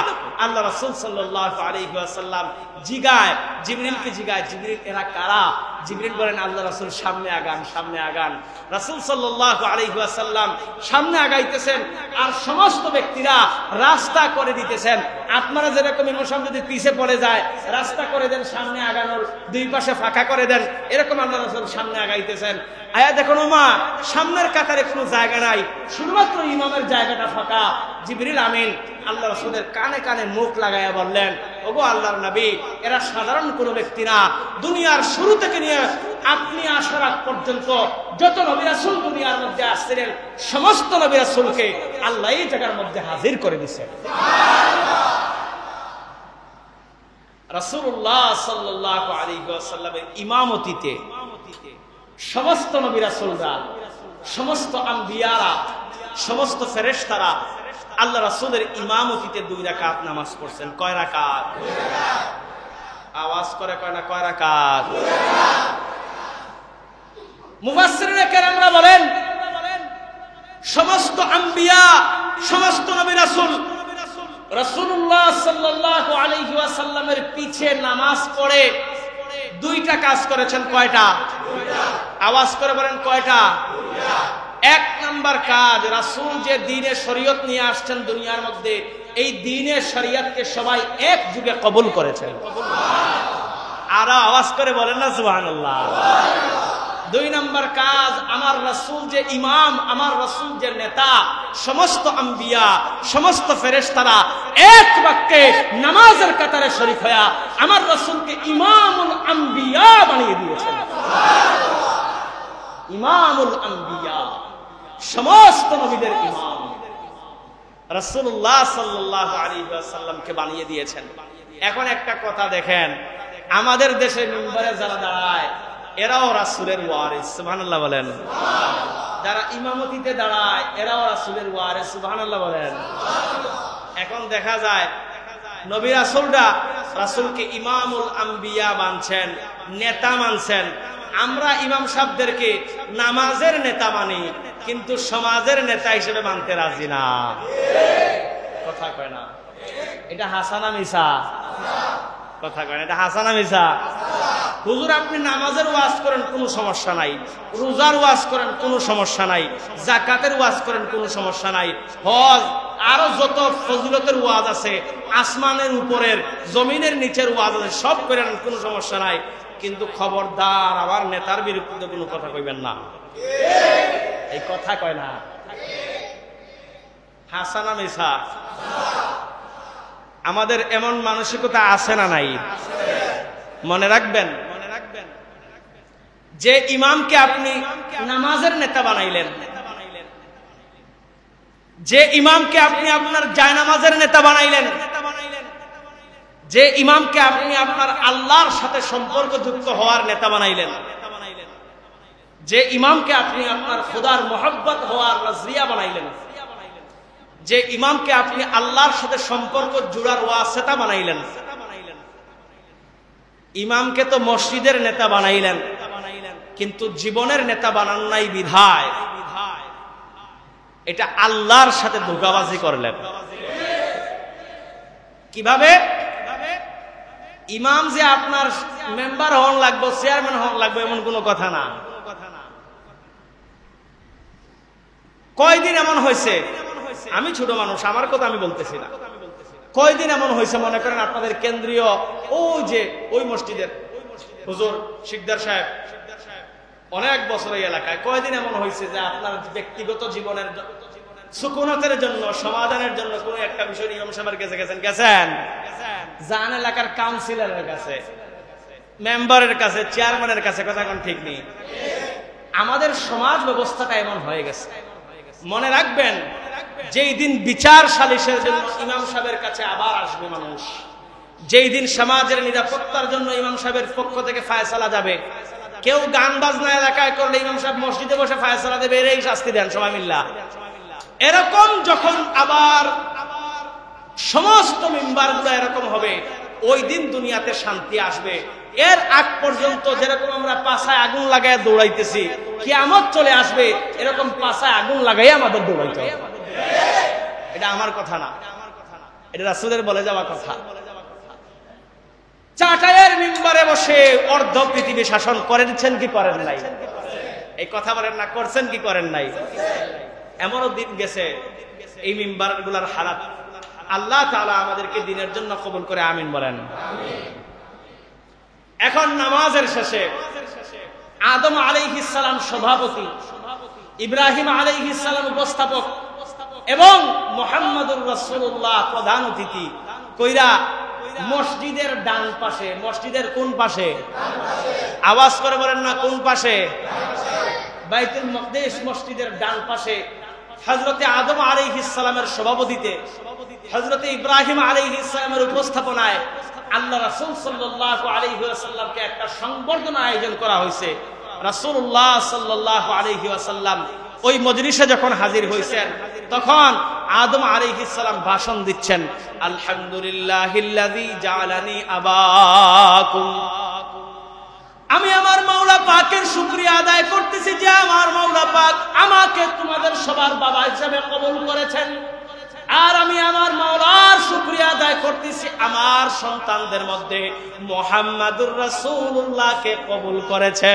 A: আল্লাহ রাসূল সাল্লাল্লাহু আলাইহি ওয়াসাল্লাম জিগায়, জিবরিলকে জিগায়, জিবরিল এরা কারা? জিবরিল বলেন আল্লাহ রাসূল সামনে আগান, সামনে আগান। রাসূল সাল্লাল্লাহু আলাইহি ওয়াসাল্লাম সামনে আগাইতেছেন আর সমস্ত ব্যক্তিরা রাস্তা করে দিতেছেন। আপনারা যেরকম ইমাম সাহেব যদি পিছে পড়ে যায় রাস্তা করে দেন, সামনে আগানোর দুই পাশে ফাঁকা করে দেন, এরকম আল্লাহ রাসূল সামনে আগাইতেছেন। আয়া দেখুন মা, সামনের কাতারে কোনো জায়গা নাই, শুধুমাত্র ইমামের জায়গাটা ফাঁকা। জিবরিল আমিন আল্লাহ রাসূলের কানে কানে মুখ লাগাইয়া বললেন, ওগো আল্লাহর নবী, এরা সাধারণ কোনো ব্যক্তি না। দুনিয়ার শুরু থেকে নিয়ে আপনি আসার আগ পর্যন্ত যত নবী রাসূল দুনিয়ার মধ্যে আসছিলেন, সমস্ত নবী রাসূলকে আল্লাহ এই জায়গার মধ্যে হাজির করে দিয়েছেন। রাসূলুল্লাহ সাল্লাল্লাহু আলাইহি ওয়াসাল্লামের ইমামতিতে সমস্ত নবী রাসূলরা, সমস্ত আম্বিয়ারা, সমস্ত ফেরেশতারা আল্লাহ রাসূলের ইমামতিতে 2 রাকাত নামাজ পড়ছেন। কয় রাকাত? আওয়াজ করে কয় না, কয় রাকাত? মুফাসসিরিনে কেরামরা বলেন, সমস্ত আম্বিয়া, সমস্ত নবী রাসূল রাসূলুল্লাহ সাল্লাল্লাহু আলাইহি ওয়াসাল্লামের পিছে নামাজ পড়ে 2টা কাজ করেছেন। কয়টা? আওয়াজ করে বলেন, কয়টা? 1 নাম্বার কাজ, রাসূল যে দ্বীনে শরীয়ত নিয়ে আসছেন দুনিয়ার মধ্যে, এই দ্বীনের শরীয়তকে সবাই এক যুগে কবুল করেছেন। আর আওয়াজ করে বলেন না সুবহানাল্লাহ। 2 নাম্বার কাজ, আমার রাসূল যে ইমাম, আমার রাসূল যে নেতা, সমস্ত আম্বিয়া, সমস্ত ফেরেশতারা এক বাক্যে নামাজের কাতারে শরীক হয়ে আমার রাসূলকে ইমামুল আম্বিয়া বানিয়ে দিয়েছেন। ইমামুল আম্বিয়া, সমস্ত নবীদের ইমাম রাসূলুল্লাহ সাল্লাল্লাহু আলাইহি ওয়াসাল্লামকে বানিয়ে দিয়েছেন। এখন একটা কথা দেখেন, আমাদের দেশে মিম্বরে যারা দাঁড়ায় এরাও রাসূলের ওয়ারিস, সুবহানাল্লাহ বলেন। যারা ইমামতিতে দাঁড়ায় এরাও রাসূলের ওয়ারিস, সুবহানাল্লাহ বলেন। এখন দেখা যায় নবী রাসূলরা রাসূলকে ইমামুল আম্বিয়া মানছেন, নেতা মানছেন। আমরা ইমাম সাহেবদেরকে নামাজের নেতা মানি, কিন্তু সমাজের নেতা হিসেবে মানতে রাজি না। কথা কয় না? এটা হাসানা মিছা? কথা কয় না? এটা হাসানা মিছা? হুজুর আপনি নামাজের ওয়াজ করেন কোনো সমস্যা নাই, রোজার ওয়াজ করেন কোনো সমস্যা নাই, যাকাতের ওয়াজ করেন কোনো সমস্যা নাই, হজ আরো যত ফজিলতের ওয়াজ আছে, আসমানের উপরের জমিনের নিচের ওয়াজ আছে, সব করেন কোনো সমস্যা নাই, কিন্তু খবরদার আমার নেতার বিরুদ্ধে কোনো কথা কইবেন না। এই কথা কয় না? হাসানা মিছা? আমাদের এমন মানসিকতা আছে না নাই? মনে রাখবেন, যে ইমামকে আপনি নামাজের নেতা বানাইলেন, যে ইমামকে আপনি আপনার জায়নামাজের নেতা বানাইলেন, যে ইমামকে আপনি আপনার আল্লাহর সাথে সম্পর্কযুক্ত হওয়ার নেতা বানাইলেন, যে ইমামকে আপনি আপনার খোদার মহব্বত হওয়ার নজরিয়া বানাইলেন, যে ইমামকে আপনি আল্লাহর সাথে সম্পর্ক জুড়ার ওয়াসিতা বানাইলেন, ইমামকে তো মসজিদের নেতা বানাইলেন, কিন্তু জীবনের নেতা বানান নাই বিধায় এটা আল্লাহর সাথে ধোঁকাবাজি করলেন। কিভাবে? ইমাম যে আপনার মেম্বার হন লাগবে, চেয়ারম্যান হন লাগবে এমন কোনো কথা না। কয়দিন এমন হয়েছে, আমি ছোট মানুষ, আমার কথা আমি বলতেছি না, কয়দিন এমন হয়েছে মনে করেন আপনাদের কেন্দ্রীয় ওই মসজিদের হুজুর শিকদার সাহেব অনেক বছর এই এলাকায়, কয়দিন এমন হয়েছে যে আপনার ব্যক্তিগত জীবনের সুকুনতের জন্য, সমাধানের জন্য কোন একটা বিষয় ইমাম সাহেবের কাছে গেছেন? জান এলাকার কাউন্সিলরের কাছে, মেম্বারের কাছে, চেয়ারম্যানের কাছে, কথা কোন ঠিক নেই। আমাদের সমাজ ব্যবস্থাটা এমন হয়ে গেছে। মনে রাখবেন, যেই দিন বিচার সালিশের জন্য ইমাম সাহেবের কাছে আবার আসবে মানুষ, যেই দিন সমাজের নিরাপত্তার জন্য ইমাম সাহেবের পক্ষ থেকে ফায়সালা যাবে, কেউ গান বাজনা এলাকায় করলে ইমাম সাহেব মসজিদে বসে ফায়সালা দেবে, এরই শাস্তি দেন সবাই মিল্লা। এরকম যখন আবার সমস্ত মিম্বারগুলো এরকম হবে, ওই দিন দুনিয়াতে শান্তি আসবে। এর আগ পর্যন্ত যেরকম আমরা পাছায় আগুন লাগায় দৌড়াইতেছি, কিয়ামত চলে আসবে এরকম পাছায় আগুন লাগাই আমাদের দৌড়াইতে হবে। এটা আমার কথা না, এটা রাসূলের বলে যাওয়া কথা। চাটাইয়ের মিম্বারে বসে অর্ধ পৃথিবী শাসন করেছেন কি করেন নাই? এই কথা বলেন না, করছেন কি করেন নাই? এমনও দিন গেছে এই মিম্বারগুলোর হালাত, আল্লাহ তাআলা আমাদেরকে দিনের জন্য কবুল করে আমিন বলেন। এখন নামাজের শেষে আদম আলাইহিস সালাম সভাপতি, ইব্রাহিম আলাইহিস সালাম উপস্থাপক এবং মুহাম্মদুর রাসূলুল্লাহ প্রধান অতিথি কইরা মসজিদের ডান পাশে, মসজিদের কোন পাশে? আওয়াজ করে বলেন না, কোন পাশে? বাইতুল মাকদিস মসজিদের ডান পাশে হযরতে আদম আলাইহিস সালামের সভাপতিতে, হযরতে ইব্রাহিম আলাইহিস সালামের উপস্থাপনায় আল্লাহ রাসূল সাল্লাল্লাহু আলাইহি ওয়াসাল্লামকে একটা সংবর্ধনা আয়োজন করা হয়েছে। রাসূলুল্লাহ সাল্লাল্লাহু আলাইহি ওয়াসাল্লাম ওই মজলিসে যখন হাজির হয়েছেন, তখন আদম আলাইহিস সালাম ভাষণ দিচ্ছেন, আলহামদুলিল্লাহিল্লাযী জাআলানি আবাকুম। আমি আমার মাওলা পাকের শুকরিয়া আদায় করতেছি যে আমার মাওলা পাক আমাকে তোমাদের সবার বাবা হিসেবে কবুল করেছেন। আর আমি আমার মাওলার শুকরিয়া আদায় করতেছি আমার সন্তানদের মধ্যে মুহাম্মাদুর রাসূলুল্লাহকে কবুল করেছে।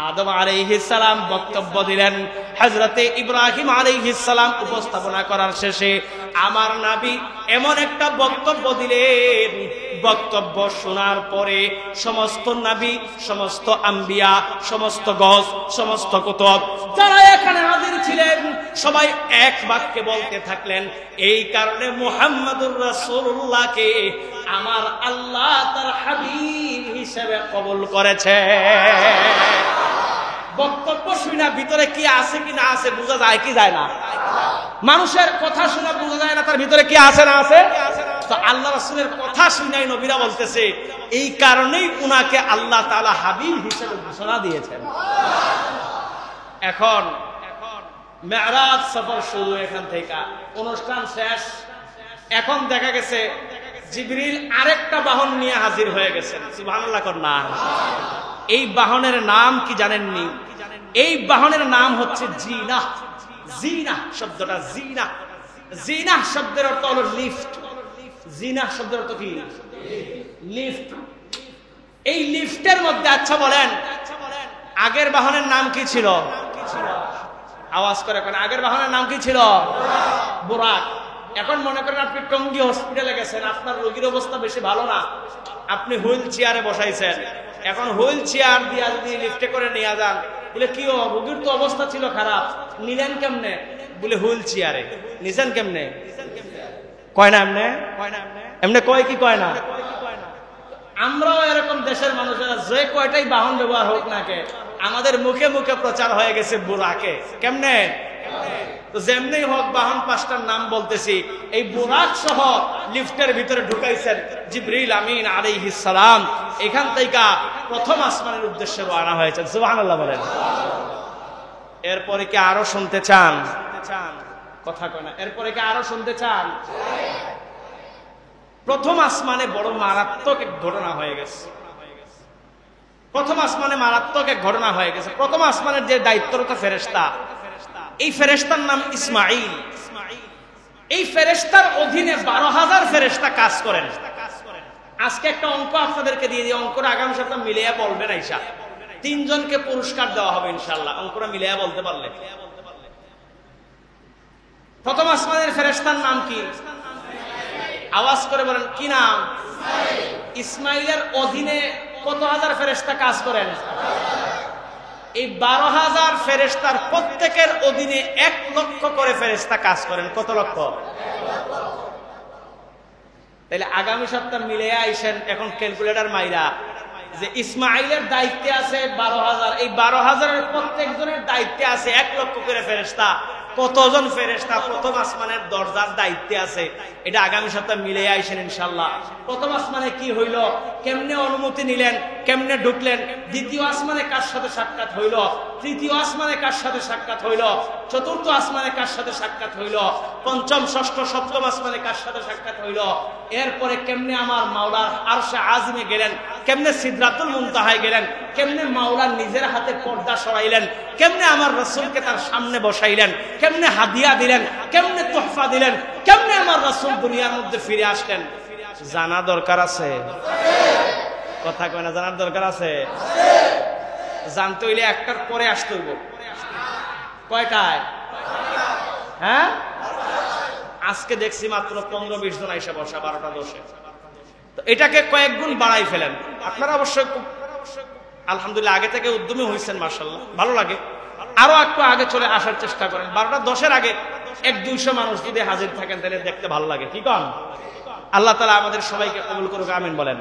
A: আদম আলাইহিস সালাম বক্তব্য দিলেন, হযরতে ইব্রাহিম আলাইহিস সালাম উপস্থাপনা করার শেষে আমার নবী এমন একটা বক্তব্য দিলেন, বক্তব্য শোনার পরে সমস্ত নবী, সমস্ত আম্বিয়া, সমস্ত গস, সমস্ত কুতুব যারা এখানে হাজির ছিলেন সবাই এক বাক্যে বলতে থাকলেন, এই কারণে মুহাম্মাদুর রাসূলুল্লাহকে আমার আল্লাহ তার হাবিব হিসেবে কবুল করেছে। বক্তব্য শুনে ভিতরে কি আছে কি না আছে বোঝা যায় কি যায় না? মানুষের কথা শুনে বোঝা যায় না তার ভিতরে কি আছে না আছে? তো আল্লাহ রাসূলের কথা শুনাই নবীরা বলতেছে, এই কারণেই উনাকে আল্লাহ তাআলা হাবিব হিসেবে ঘোষণা দিয়েছেন। এখন মেরাজ সফর শুরু, এখান থেকে অনুষ্ঠান শেষ। এখন দেখা গেছে জিবরিল আরেকটা বাহন নিয়ে হাজির হয়ে গেছেন। সুবহানাল্লাহ না? এই বাহনের নাম কি জানেননি? এই বাহনের নাম হচ্ছে জিনাহ। জিনাহ শব্দটা, জিনাহ, জিনাহ শব্দের অর্থ হলো লিফট। জিনাহ শব্দের অর্থ কি? লিফট। এই লিফটের মধ্যে, আচ্ছা বলেন, আগের বাহনের নাম কি ছিল? আওয়াজ করে কোন আগের বাহনের নাম কি ছিল? বুরাক। এখন মনে করেন আপনি টঙ্গী হসপিটালে গেছেন, আপনার রোগীর অবস্থা বেশি ভালো না, আপনি হুইল চেয়ারে বসাইছেন। এখন হুইল চেয়ার দিয়ে যদি লিফটে করে নিয়ে যান, বলে কি রোগীর তো অবস্থা ছিল খারাপ, নিলেন কেমনে? বলে হুইল চেয়ারে। নিছেন কেমনে? কয় না এমনে, এমনে কয় কি কয় না? আমরাও এরকম দেশের মানুষেরা যে কয়টাই বাহন ব্যবহার হোক না কে, আমাদের মুখে মুখে প্রচার হয়ে গেছে বুরাকে। কেমনে? তো যেমনি হোক বাহন পাঁচটার নাম বলতেছি, এই বুরাক সহ লিফটের ভিতরে ঢুকাইছেন জিবরিল আমিন আলাইহিস সালাম। এখান থেকে প্রথম আসমানের উদ্দেশ্যে রওনা হয়েছেন। সুবহানাল্লাহ বলেন। এরপরে কি আরো শুনতে চান? কথা কয় না। এরপরে কি আরো শুনতে চান? প্রথম আসমানে বড় মারাত্মক এক ঘটনা হয়ে গেছে। প্রথম আসমানে মারাত্মক এক ঘটনা হয়ে গেছে। প্রথম আসমানের যে দায়িত্বরত ফেরেশতা, এই ফেরেশতার নাম ইসমাঈল। এই ফেরেশতার অধীনে 12,000 ফেরেশতা কাজ করেন। আজকে একটা অঙ্ক আপনাদেরকে দিয়ে দিই, অঙ্কটা আগামী সপ্তাহ মিলিয়ে বলবেন। আইসা 3 জনকে পুরস্কার দেওয়া হবে ইনশাআল্লাহ, অঙ্কটা মিলিয়ে বলতে পারলে। প্রথম আসমানের ফেরেশতার নাম কি? আওয়াজ করে বলেন, কি নাম? ইসমাঈলের অধীনে কত হাজার ফেরেশতা কাজ করেন? এই 12,000 ফেরেশতার প্রত্যেকের অধীনে 1 লক্ষ করে ফেরেশতা কাজ করেন। কত লক্ষ? তাহলে আগামী সপ্তাহ মিলে আইসেন এখন ক্যালকুলেটর মাইরা, যে ইসমাঈলের দায়িত্বে আছে 12,000, এই 12,000 এর প্রত্যেকজনের দায়িত্বে আছে 1 লক্ষ করে ফেরেশতা। কতজন ফেরেশতা প্রথম আসমানের দরজার দায়িত্বে আছে, এটা আগামী সপ্তাহে মিলে আইসেন ইনশাআল্লাহ। প্রথম আসমানে কি হইল, কেমনে অনুমতি নিলেন, কেমনে ঢুকলেন, দ্বিতীয় আসমানে কার সাথে সাক্ষাৎ হইল, তৃতীয় আসমানে কার সাথে সাক্ষাৎ হইল, চতুর্থ আসমানে কার সাথে সাক্ষাৎ হইল, পঞ্চম ষষ্ঠ সপ্তম আসমানে কার সাথে সাক্ষাৎ হইল, এরপরে কেমনে আমার মাওলার আরশে আজিমে গেলেন, কেমনে সিদরাতুল মুনতাহায় গেলেন, কেমনে মাওলা নিজের হাতে পর্দা সরাইলেন, কেমনে আমার রাসূলকে তার সামনে বসাইলেন, কেমনে হাদিয়া দিলেন, কেমনে তোহফা দিলেন, কেমনে আমার রাসূল দুনিয়ার মধ্যে ফিরে আসলেন, জানা দরকার আছে। কথা কয় না, জানার দরকার আছে। জানতে হইলে একটার পরে আসতে হইব। কয়টায়? হ্যাঁ, আজকে দেখছি মাত্র 15-20 জন আইসা বসা, 12টা 10-এ। তো এটাকে কয়েক গুণ বাড়াই ফেলেন। আপনারা অবশ্যই আলহামদুলিল্লাহ আগে থেকে উদ্যমী হয়েছেন, মাশাআল্লাহ, ভালো লাগে। আরো একটু আগে চলে আসার চেষ্টা করেন। 12টা 10-এর আগে 100-200 মানুষ যদি হাজির থাকেন তাহলে দেখতে ভালো লাগে। কি কন? আল্লাহ তাআলা আমাদের সবাইকে কবুল করুক, আমিন বলেন।